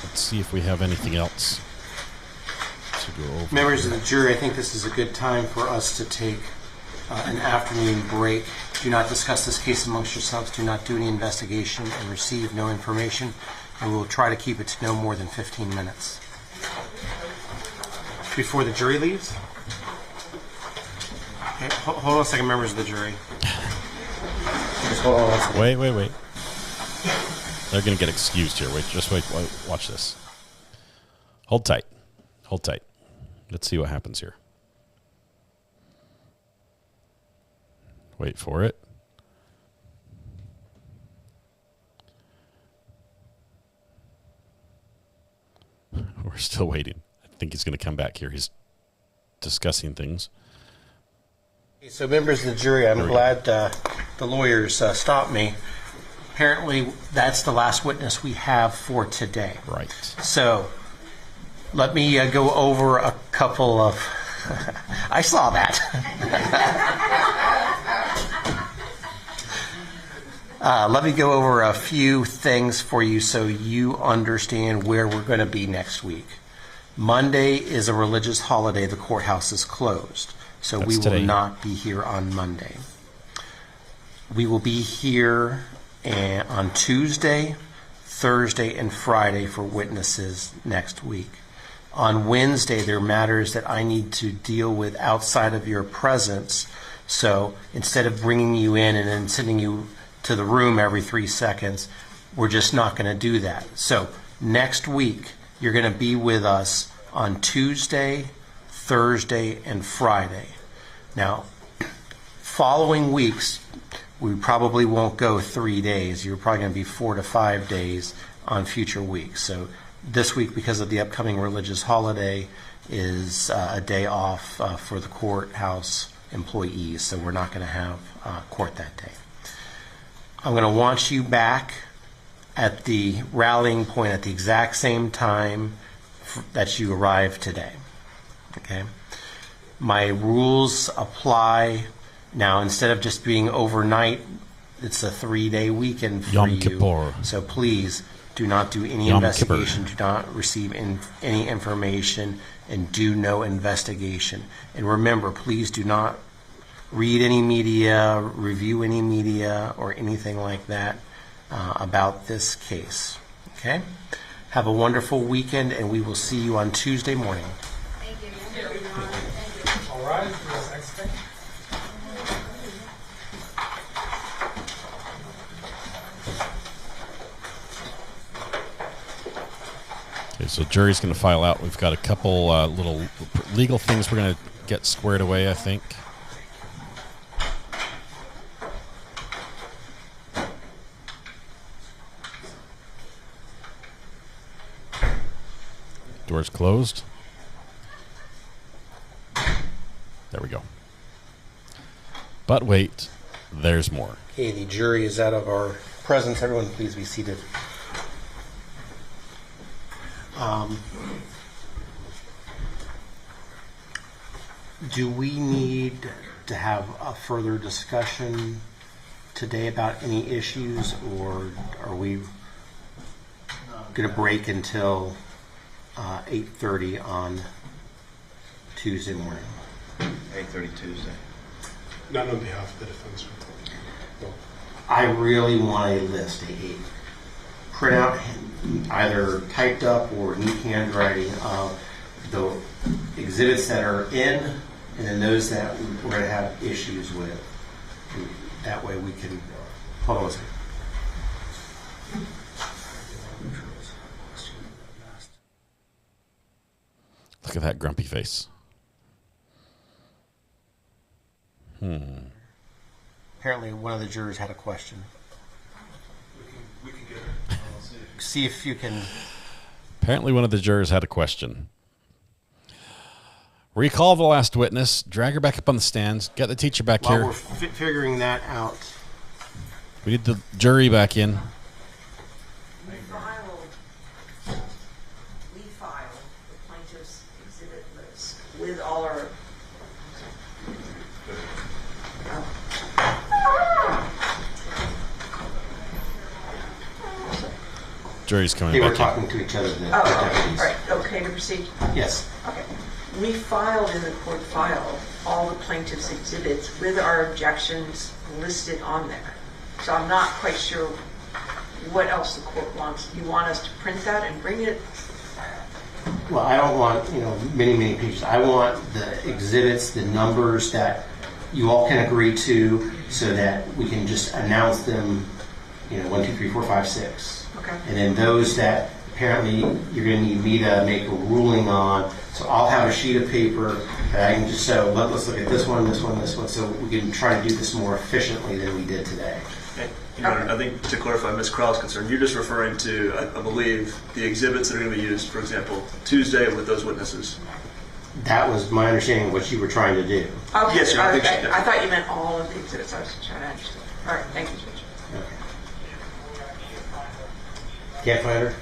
Let's see if we have anything else to go over. Members of the jury, I think this is a good time for us to take an afternoon break. Do not discuss this case amongst yourselves. Do not do any investigation and receive no information. And we will try to keep it to no more than 15 minutes. Before the jury leaves? Okay, hold on a second, members of the jury. Just hold on a second. Wait. They're going to get excused here. Just wait. Watch this. Hold tight. Let's see what happens here. Wait for it. We're still waiting. I think he's going to come back here. He's discussing things. So, members of the jury, I'm glad the lawyers stopped me. Apparently, that's the last witness we have for today. Right. So, let me go over a couple of... I saw that. Let me go over a few things for you so you understand where we're going to be next week. Monday is a religious holiday. The courthouse is closed, so we will not be here on Monday. We will be here on Tuesday, Thursday, and Friday for witnesses next week. On Wednesday, there are matters that I need to deal with outside of your presence, so instead of bringing you in and then sending you to the room every 3 seconds, we're just not going to do that. So next week, you're going to be with us on Tuesday, Thursday, and Friday. Now, following weeks, we probably won't go 3 days. You're probably going to be 4 to 5 days on future weeks. So this week, because of the upcoming religious holiday, is a day off for the courthouse employees, so we're not going to have court that day. I'm going to want you back at the rallying point at the exact same time that you arrived today. Okay? My rules apply now. Instead of just being overnight, it's a 3-day weekend for Yom you. Kippur. So please do not do any Yom investigation, do not receive any information, and do no investigation. And remember, please do not read any media, review any media, or anything like that about this case. Okay? Have a wonderful weekend, and we will see you on Tuesday morning. Thank you. All right. Next thing. Okay, so jury's going to file out. We've got a couple little legal things we're going to get squared away, I think. Doors closed. There we go. But wait, there's more. Okay, the jury is out of our presence. Everyone, please be seated. Do we need to have a further discussion today about any issues, or are we going to break until 8:30 on Tuesday morning? 8:30 Tuesday. Not on behalf of the defense. No. I really want a list, a printout, either typed up or neat handwriting of the exhibits that are in, and then those that we're going to have issues with. And that way we can, hold on a second. Look at that grumpy face. Apparently one of the jurors had a question. We can get it. See if you can. Apparently one of the jurors had a question. Recall the last witness, drag her back up on the stands, get the teacher back While here. we're figuring that out. We need the jury back in. We filed the plaintiff's exhibit list with all our. Jury's coming They back were talking to each other. The deputies. All right, okay to proceed? Yes. Okay. We filed in the court file all the plaintiff's exhibits with our objections listed on there. So I'm not quite sure what else the court wants. You want us to print that and bring it? Well, I don't want, many pages. I want the exhibits, the numbers that you all can agree to, so that we can just announce them, 1, 2, 3, 4, 5, 6. Okay. And then those that apparently you're going to need me to make a ruling on. So I'll have a sheet of paper that I can just say, let's look at this one, this one, this one, so we can try to do this more efficiently than we did today. Your Honor, I think to clarify Ms. Crowell's concern, you're just referring to, I believe, the exhibits that are going to be used, for example, Tuesday with those witnesses. That was my understanding of what you were trying to do. Okay. Yes, Your Honor. I thought you meant all of the exhibits. I was trying to understand. All right, thank you, Judge. Okay. Can't find her?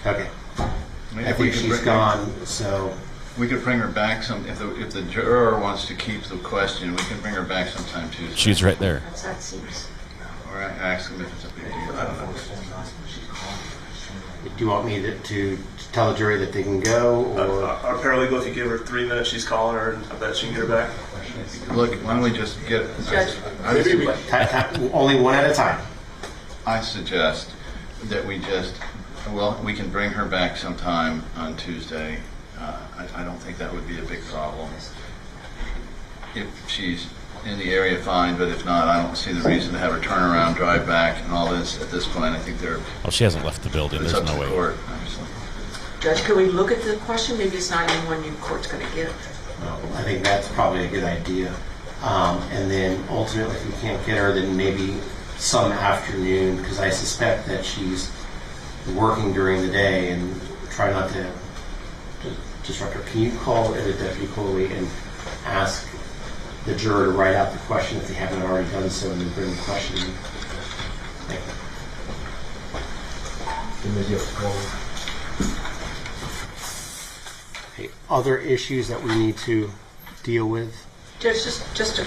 Okay. I think she's gone, so... We could bring her back if the juror wants to keep the question, we can bring her back sometime Tuesday. She's right there. That seems... Or ask them if it's a big deal. I don't know. Do you want me to tell the jury that they can go? Or? Our paralegal, if you give her 3 minutes, she's calling her, and I bet she can get her back. Look, why don't we just get... Only one at a time. I suggest that we we can bring her back sometime on Tuesday. I don't think that would be a big problem. If she's in the area, fine, but if not, I don't see the reason to have her turn around, drive back, and all this at this point. I think they're... Oh, she hasn't left the building. There's no way. Court, obviously. Judge, can we look at the question? Maybe it's not even one your court's going to give. I think that's probably a good idea. And then ultimately, if we can't get her, then maybe some afternoon, because I suspect that she's working during the day, and try not to disrupt her. Can you call Deputy Coley and ask the juror to write out the question if they haven't already done so, and then bring the question in? Thank you. Okay, other issues that we need to deal with? Judge, just a...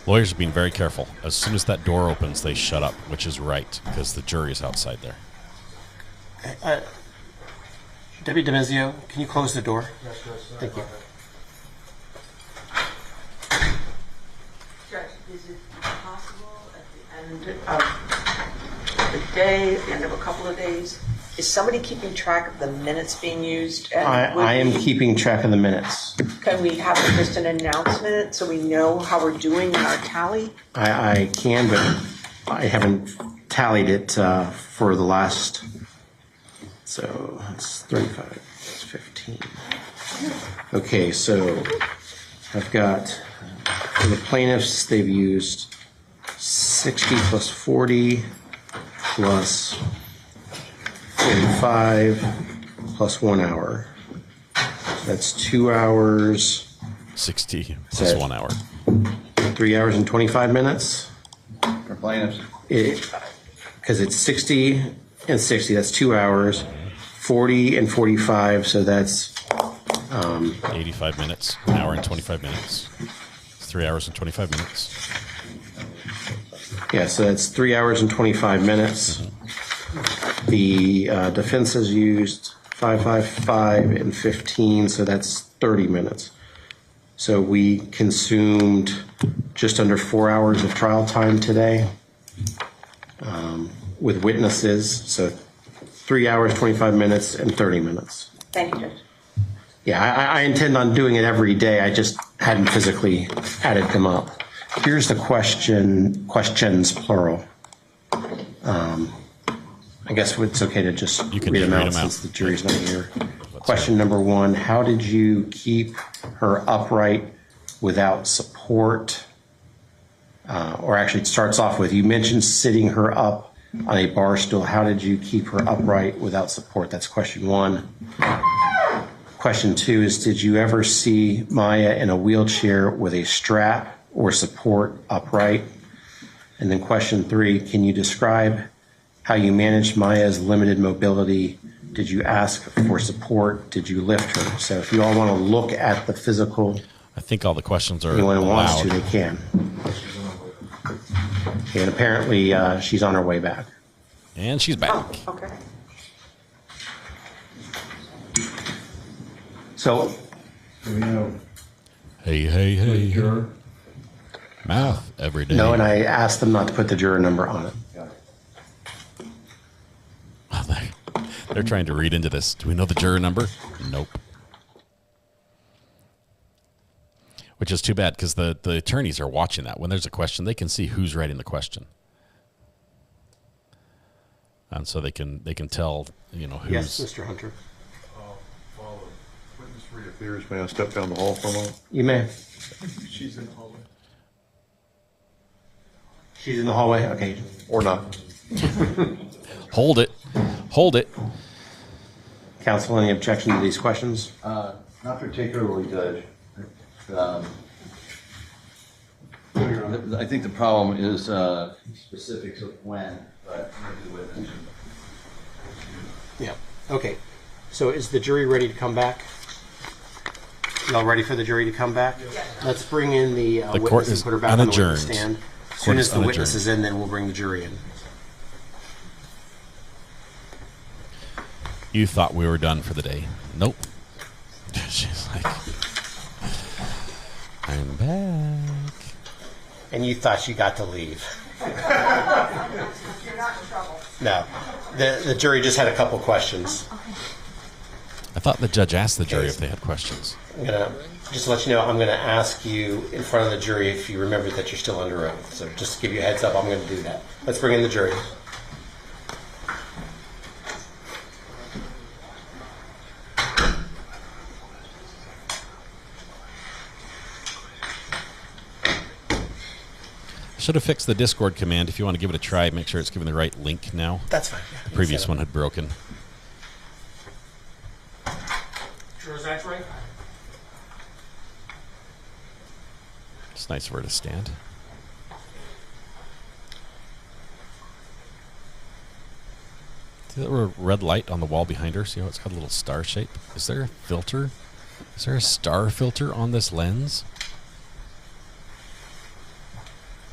Lawyers are being very careful. As soon as that door opens, they shut up, which is right, because the jury is outside there. Deputy DiMezio, can you close the door? Yes, Thank you. Judge, is it possible at the end of the day, at the end of a couple of days, is somebody keeping track of the minutes being used? And I am keeping track of the minutes. Can we have just an announcement so we know how we're doing in our tally? I can, but I haven't tallied it for the last... So that's 35, that's 15. Okay, so I've got, for the plaintiffs, they've used 60 plus 40 plus 45 plus 1 hour. That's 2 hours. 60 plus 1 hour. 3 hours and 25 minutes. For plaintiffs? Because it's 60 and 60, that's 2 hours. 40 and 45, so that's 85 minutes, an hour and 25 minutes. It's 3 hours and 25 minutes. Yeah, so that's 3 hours and 25 minutes. Mm-hmm. The defense has used 5, and 15, so that's 30 minutes. So we consumed just under 4 hours of trial time today with witnesses, so 3 hours, 25 minutes, and 30 minutes. Thank you, Judge. Yeah, I intend on doing it every day. I just hadn't physically added them up. Here's the questions, plural. I guess it's okay to just read them out since the jury's not here. Question number 1, how did you keep her upright without support? Or actually, it starts off with, you mentioned sitting her up on a bar stool. How did you keep her upright without support? That's question 1. Question 2 is, did you ever see Maya in a wheelchair with a strap or support upright? And then question 3, can you describe how you managed Maya's limited mobility? Did you ask for support? Did you lift her? So if you all want to look at the physical, I think all the questions are anyone allowed. wants to, they can. And apparently she's on her way back. And she's back. Oh, okay. So, hey. Math every day. No, and I asked them not to put the juror number on it. They're trying to read into this. Do we know the juror number? Nope. Which is too bad, because the attorneys are watching that. When there's a question, they can see who's writing the question. And so they can tell, who's... Yes, Mr. Hunter. While the witness reappears, may I step down the hall for a moment? You may. She's in the hallway. She's in the hallway? Okay. Or not. Hold it. Counsel, any objection to these questions? Not particularly, Judge. I think the problem is specifics of when, but maybe the witness. Yeah. Okay. So is the jury ready to come back? Y'all ready for the jury to come back? Let's bring in the court witness and is put her back on the witness unadjourned. stand. As soon Court as is the witness unadjourned. is in, then we'll bring the jury in. You thought we were done for the day. Nope. She's like, I'm back. And you thought you got to leave. You're not in trouble. No. The jury just had a couple questions. I thought the judge asked the jury if they had questions. I'm going to just let you know, I'm going to ask you in front of the jury if you remember that you're still under oath. So just to give you a heads up, I'm going to do that. Let's bring in the jury. Should have fixed the Discord command. If you want to give it a try, make sure it's giving the right link now. That's fine. Yeah, The previous one had broken. Sure, is that right? It's nice for her to stand. See that red light on the wall behind her? See how it's got a little star shape? Is there a filter? Is there a star filter on this lens?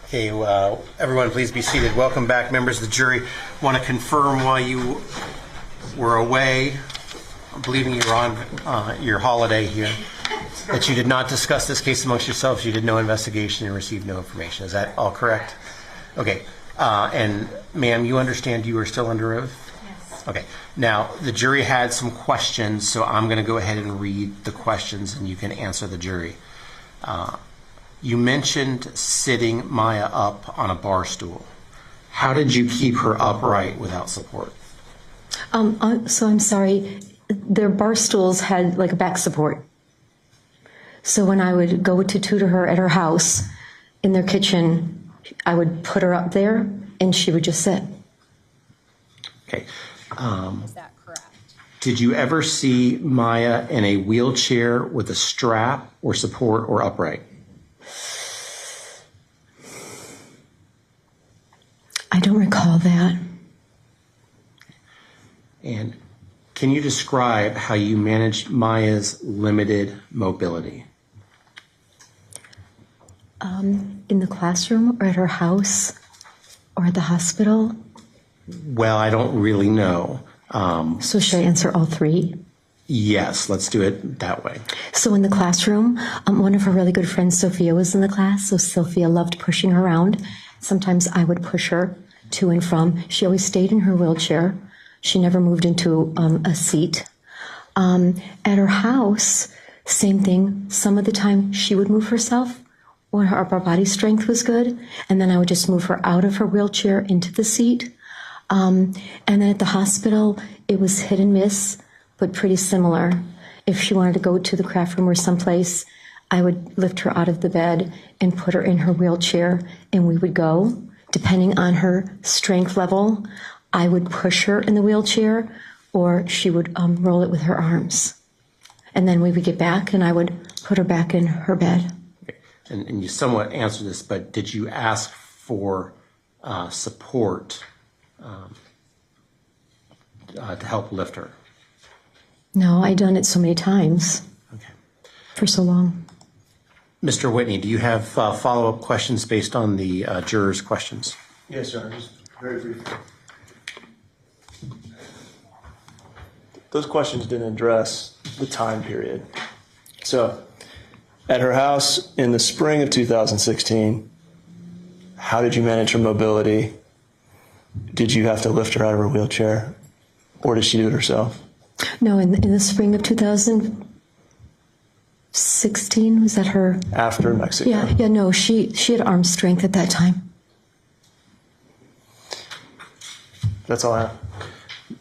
Okay, everyone please be seated. Welcome back, members of the jury. Want to confirm while you were away, believing you were on your holiday here, that you did not discuss this case amongst yourselves, you did no investigation and received no information. Is that all correct? Okay. And ma'am, you understand you are still under oath? Yes. Okay. Now, the jury had some questions, so I'm going to go ahead and read the questions and you can answer the jury. You mentioned sitting Maya up on a bar stool. How did you keep her upright without support? So I'm sorry, their bar stools had like a back support. So when I would go to tutor her at her house in their kitchen, I would put her up there and she would just sit. Okay. Is that correct? Did you ever see Maya in a wheelchair with a strap or support or upright? I don't recall that. And can you describe how you managed Maya's limited mobility? In the classroom or at her house or at the hospital? Well, I don't really know. So should I answer all three? Yes, let's do it that way. So in the classroom, one of her really good friends, Sophia, was in the class. So Sophia loved pushing her around. Sometimes I would push her to and from. She always stayed in her wheelchair. She never moved into a seat. At her house, same thing. Some of the time she would move herself when her upper body strength was good. And then I would just move her out of her wheelchair into the seat. And then at the hospital, it was hit and miss, but pretty similar. If she wanted to go to the craft room or someplace, I would lift her out of the bed and put her in her wheelchair, and we would go. Depending on her strength level, I would push her in the wheelchair, or she would roll it with her arms. And then we would get back, and I would put her back in her bed. And you somewhat answered this, but did you ask for support to help lift her? No, I'd done it so many times. Okay. For so long. Mr. Whitney, do you have follow-up questions based on the jurors' questions? Yes, sir. Just very briefly. Those questions didn't address the time period. So, at her house in the spring of 2016, how did you manage her mobility? Did you have to lift her out of her wheelchair, or did she do it herself? No, in the spring of 2016, was that her? After Mexico. Yeah, no, she had arm strength at that time. That's all I have.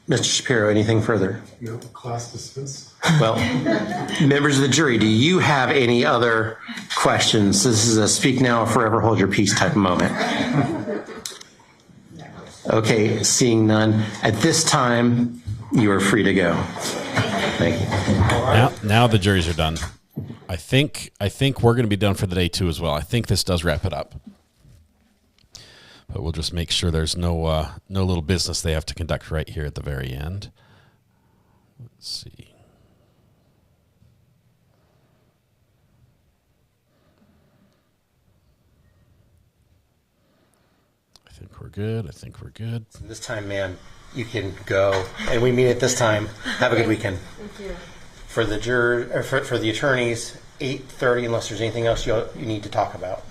Mr. Shapiro, anything further? No, class dismissed. Well, members of the jury, do you have any other questions? This is a speak now or forever hold your peace type of moment. Okay, seeing none. At this time, you are free to go. Thank you. Now the juries are done. I think we're going to be done for the day too as well. I think this does wrap it up. But we'll just make sure there's no little business they have to conduct right here at the very end. Let's see. we're good. I think we're good. This time, man, you can go. And we meet at this time. Have a good weekend. Thank you. For the for the attorneys, 8:30, unless there's anything else you need to talk about.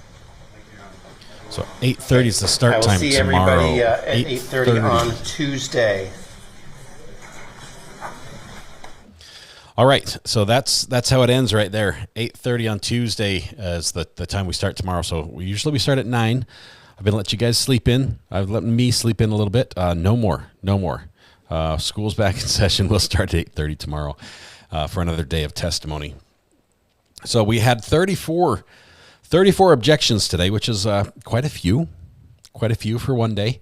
So 8:30 is the start time tomorrow. I will see everybody at 8:30 on Tuesday. All right, so that's how it ends right there. 8:30 on Tuesday is the time we start tomorrow. So we start at 9. I've been letting you guys sleep in. I've let me sleep in a little bit. No more. School's back in session. We'll start at 8:30 tomorrow for another day of testimony. So we had 34 objections today, which is quite a few for one day.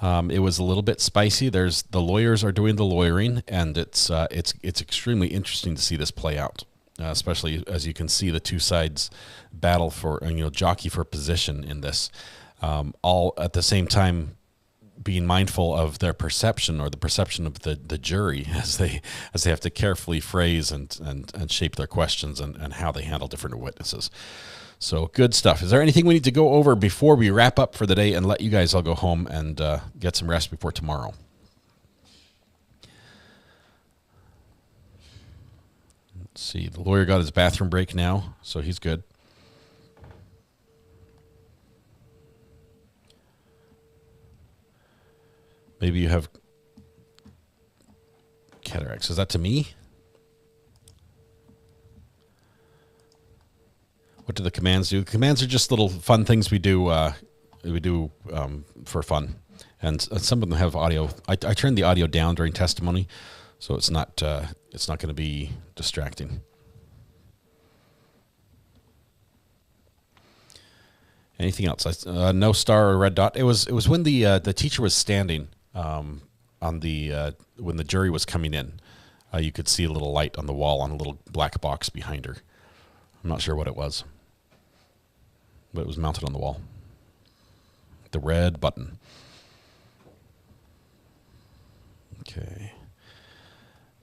It was a little bit spicy. The lawyers are doing the lawyering, and it's extremely interesting to see this play out, especially as you can see the two sides battle for, jockey for position in this, all at the same time being mindful of their perception or the perception of the jury as they have to carefully phrase and shape their questions and how they handle different witnesses. So good stuff. Is there anything we need to go over before we wrap up for the day and let you guys all go home and get some rest before tomorrow? Let's see. The lawyer got his bathroom break now, so he's good. Maybe you have cataracts. Is that to me? What do the commands do? Commands are just little fun things we do for fun, and some of them have audio. I turn the audio down during testimony, so it's not going to be distracting. Anything else? No star or red dot. It was when the teacher was standing on when the jury was coming in. You could see a little light on the wall on a little black box behind her. I'm not sure what it was, but it was mounted on the wall. The red button. Okay.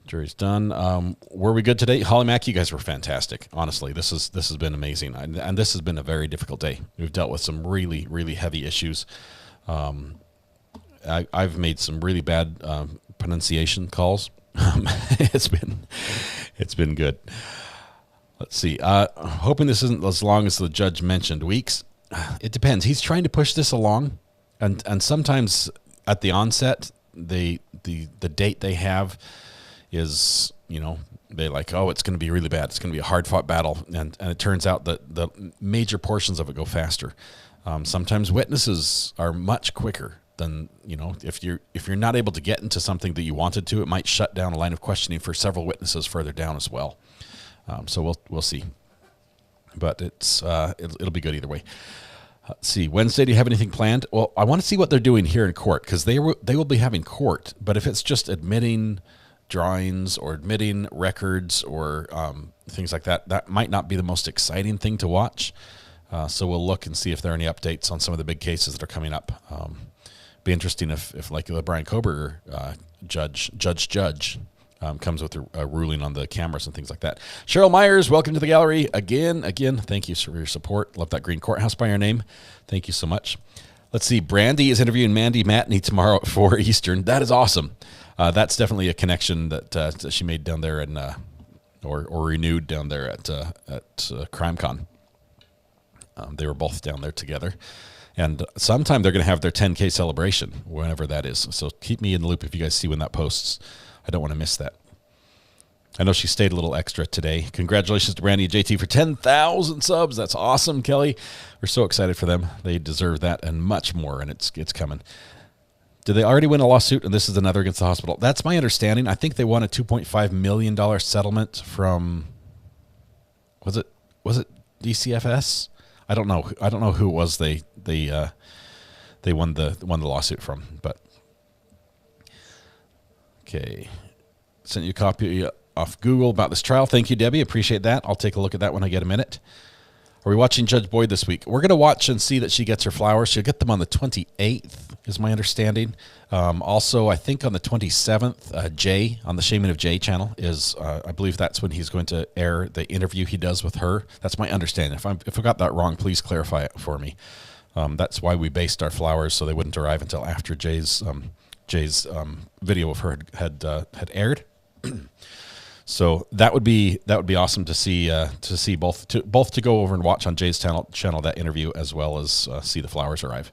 Jury's done. Were we good today? Holly Mack, you guys were fantastic. Honestly, this has been amazing. And this has been a very difficult day. We've dealt with some really, really heavy issues. I've made some really bad pronunciation calls. It's been good. Let's see. Hoping this isn't as long as the judge mentioned. Weeks. It depends. He's trying to push this along, and sometimes at the onset, the date they have is, they like, oh, it's going to be really bad. It's going to be a hard fought battle, and it turns out that the major portions of it go faster. Sometimes witnesses are much quicker than, if you're not able to get into something that you wanted to, it might shut down a line of questioning for several witnesses further down as well. So we'll see, but it'll be good either way. Let's see. Wednesday, do you have anything planned? Well, I want to see what they're doing here in court, because they will be having court. But if it's just admitting drawings or admitting records or things like that, that might not be the most exciting thing to watch. So we'll look and see if there are any updates on some of the big cases that are coming up. Be interesting if like the Brian Kober judge comes with a ruling on the cameras and things like that. Cheryl Myers, welcome to the gallery again. Thank you for your support. Love that green courthouse by your name. Thank you so much. Let's see. Brandy is interviewing Mandy Matney tomorrow at 4 Eastern. That is awesome. That's definitely a connection that she made down there or renewed down there at CrimeCon. They were both down there together. And sometime they're going to have their 10K celebration, whenever that is. So keep me in the loop if you guys see when that posts. I don't want to miss that. I know she stayed a little extra today. Congratulations to Brandy and JT for 10,000 subs. That's awesome, Kelly. We're so excited for them. They deserve that and much more, and it's coming. Did they already win a lawsuit, and this is another against the hospital? That's my understanding. I think they won a $2.5 million settlement from, was it DCFS? I don't know who it was they won the lawsuit from, but okay. Sent you a copy off Google about this trial. Thank you, Debbie. Appreciate that. I'll take a look at that when I get a minute. Are we watching Judge Boyd this week? We're going to watch and see that she gets her flowers. She'll get them on the 28th, is my understanding. Also, I think on the 27th, Jay, on the Shaming of Jay channel, is I believe that's when he's going to air the interview he does with her. That's my understanding. If I got that wrong, please clarify it for me. That's why we based our flowers so they wouldn't arrive until after Jay's video of her had aired. So that would be awesome to see both to go over and watch on Jay's channel that interview, as well as see the flowers arrive.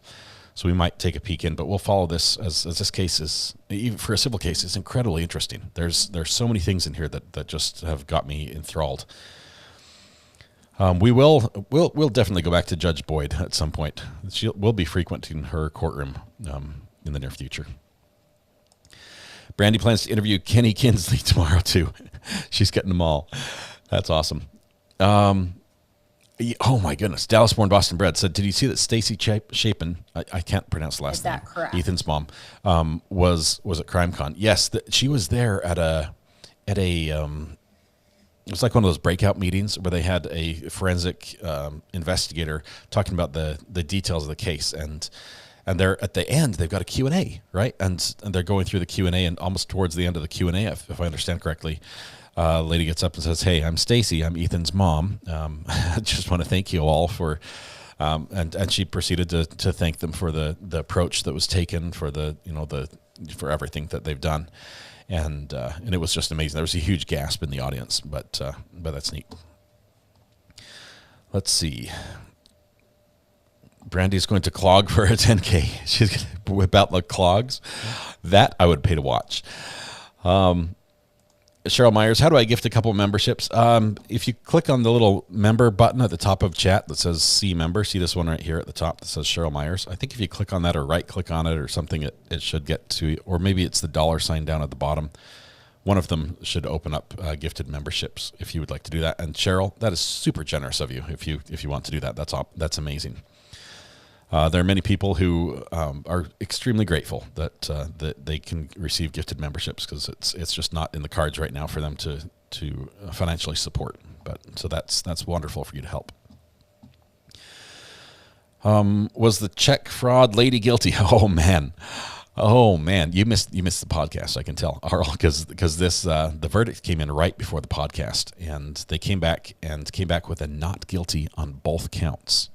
So we might take a peek in, but we'll follow this as this case is, even for a civil case, it's incredibly interesting. There's so many things in here that just have got me enthralled. We'll definitely go back to Judge Boyd at some point. We'll be frequenting her courtroom in the near future. Brandy plans to interview Kenny Kinsley tomorrow too. She's getting them all. That's awesome. Oh my goodness. Dallas born Boston bred said, did you see that Stacy Chapin, I can't pronounce the last name. Is that correct? Ethan's mom, was at CrimeCon. Yes, she was there at a it was like one of those breakout meetings where they had a forensic investigator talking about the details of the case, and they're at the end they've got a Q&A, right? And they're going through the Q&A, and almost towards the end of the Q&A, if I understand correctly, a lady gets up and says, "Hey, I'm Stacy. I'm Ethan's mom. I just want to thank you all for," and she proceeded to thank them for the approach that was taken, for for everything that they've done. And it was just amazing. There was a huge gasp in the audience, but that's neat. Let's see. Brandy's going to clog for a 10K. She's going to whip out the clogs. That I would pay to watch. Cheryl Myers, how do I gift a couple memberships? If you click on the little member button at the top of chat that says see member, see this one right here at the top that says Cheryl Myers. I think if you click on that or right click on it or something, it should get to, or maybe it's the $sign down at the bottom. One of them should open up gifted memberships if you would like to do that. And Cheryl, that is super generous of you if you want to do that. That's amazing. There are many people who are extremely grateful that they can receive gifted memberships, because it's just not in the cards right now for them to financially support. But so that's wonderful for you to help. Was the check fraud lady guilty? Oh man, you missed the podcast. I can tell, Arl, because this the verdict came in right before the podcast, and they came back with a not guilty on both counts.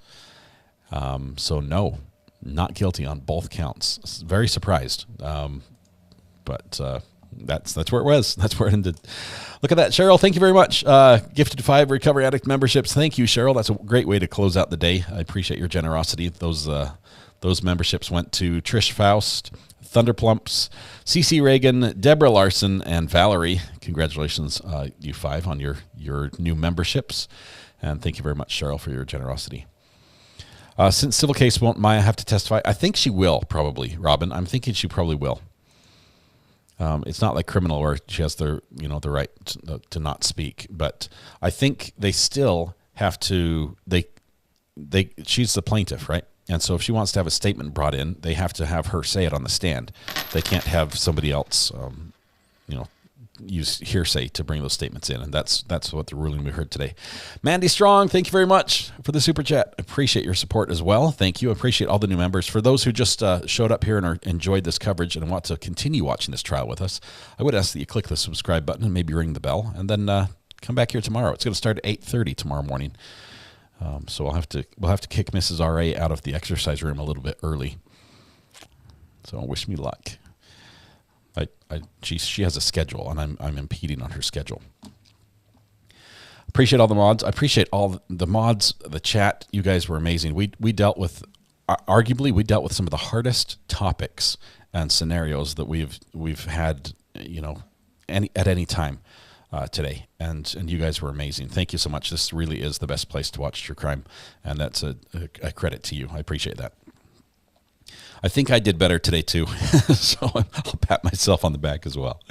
So no, not guilty on both counts. Very surprised. But that's where it was. That's where it ended. Look at that, Cheryl. Thank you very much. Gifted 5 Recovery Addict memberships. Thank you, Cheryl. That's a great way to close out the day. I appreciate your generosity. Those memberships went to Trish Faust, Thunderplumps, CC Reagan, Deborah Larson, and Valerie. Congratulations, you 5, on your new memberships. And thank you very much, Cheryl, for your generosity. Since civil case won't Maya have to testify? I think she will, probably, Robin. I'm thinking she probably will. It's not like criminal where she has the right to not speak, but I think they still have to. She's the plaintiff, right? And so if she wants to have a statement brought in, they have to have her say it on the stand. They can't have somebody else, use hearsay to bring those statements in, and that's what the ruling we heard today. Mandy Strong, thank you very much for the super chat. Appreciate your support as well. Thank you. Appreciate all the new members. For those who just showed up here and enjoyed this coverage and want to continue watching this trial with us, I would ask that you click the subscribe button and maybe ring the bell, and then come back here tomorrow. It's going to start at 8:30 tomorrow morning. So we'll have to kick Mrs. R.A. out of the exercise room a little bit early. So wish me luck. She has a schedule, and I'm impeding on her schedule. Appreciate all the mods. I appreciate all the mods, the chat. You guys were amazing. We dealt with, arguably, some of the hardest topics and scenarios that we've had, at any time today, and you guys were amazing. Thank you so much. This really is the best place to watch true crime, and that's a credit to you. I appreciate that. I think I did better today too, so I'll pat myself on the back as well.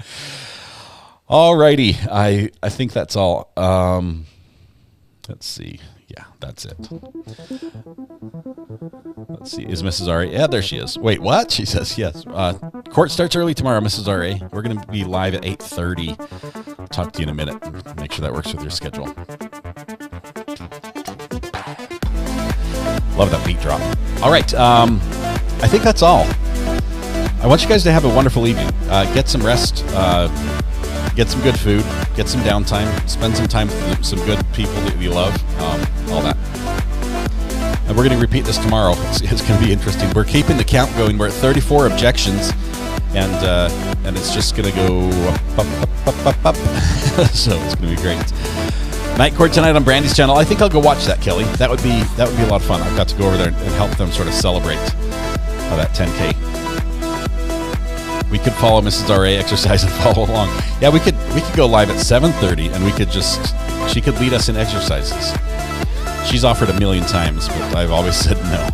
All righty, I think that's all. Let's see. Yeah, that's it. Let's see. Is Mrs. R.A.? Yeah, there she is. Wait, what? She says yes. Court starts early tomorrow, Mrs. R.A. We're going to be live at 8:30. I'll talk to you in a minute. Make sure that works with your schedule. Love that beat drop. All right. I think that's all. I want you guys to have a wonderful evening. Get some rest. Get some good food. Get some downtime. Spend some time with some good people that you love. All that. And we're going to repeat this tomorrow. It's going to be interesting. We're keeping the count going. We're at 34 objections, and it's just going to go up. So it's going to be great. Night Court tonight on Brandy's channel. I think I'll go watch that, Kelly. That would be a lot of fun. I've got to go over there and help them sort of celebrate that 10K. We could follow Mrs. RA exercise and follow along. Yeah, we could go live at 7:30, and she could lead us in exercises. She's offered a million times, but I've always said no.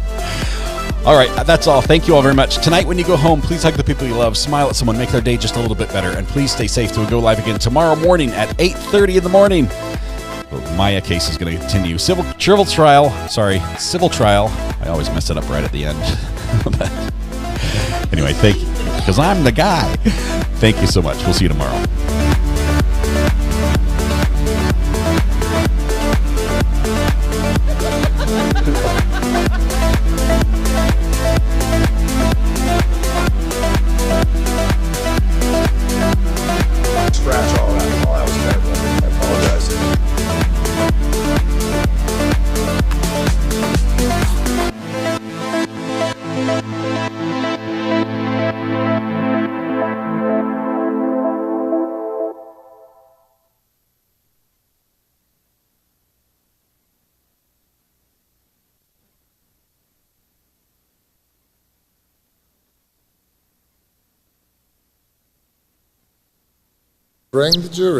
All right, that's all. Thank you all very much. Tonight, when you go home, please hug the people you love, smile at someone, make their day just a little bit better, and please stay safe till we go live again tomorrow morning at 8:30 in the morning. The Maya case is going to continue. Civil trial. I always mess it up right at the end. Anyway, thank you, because I'm the guy. Thank you so much. We'll see you tomorrow. Scratch all that. Oh, that was terrible. I apologize. Bring the jury.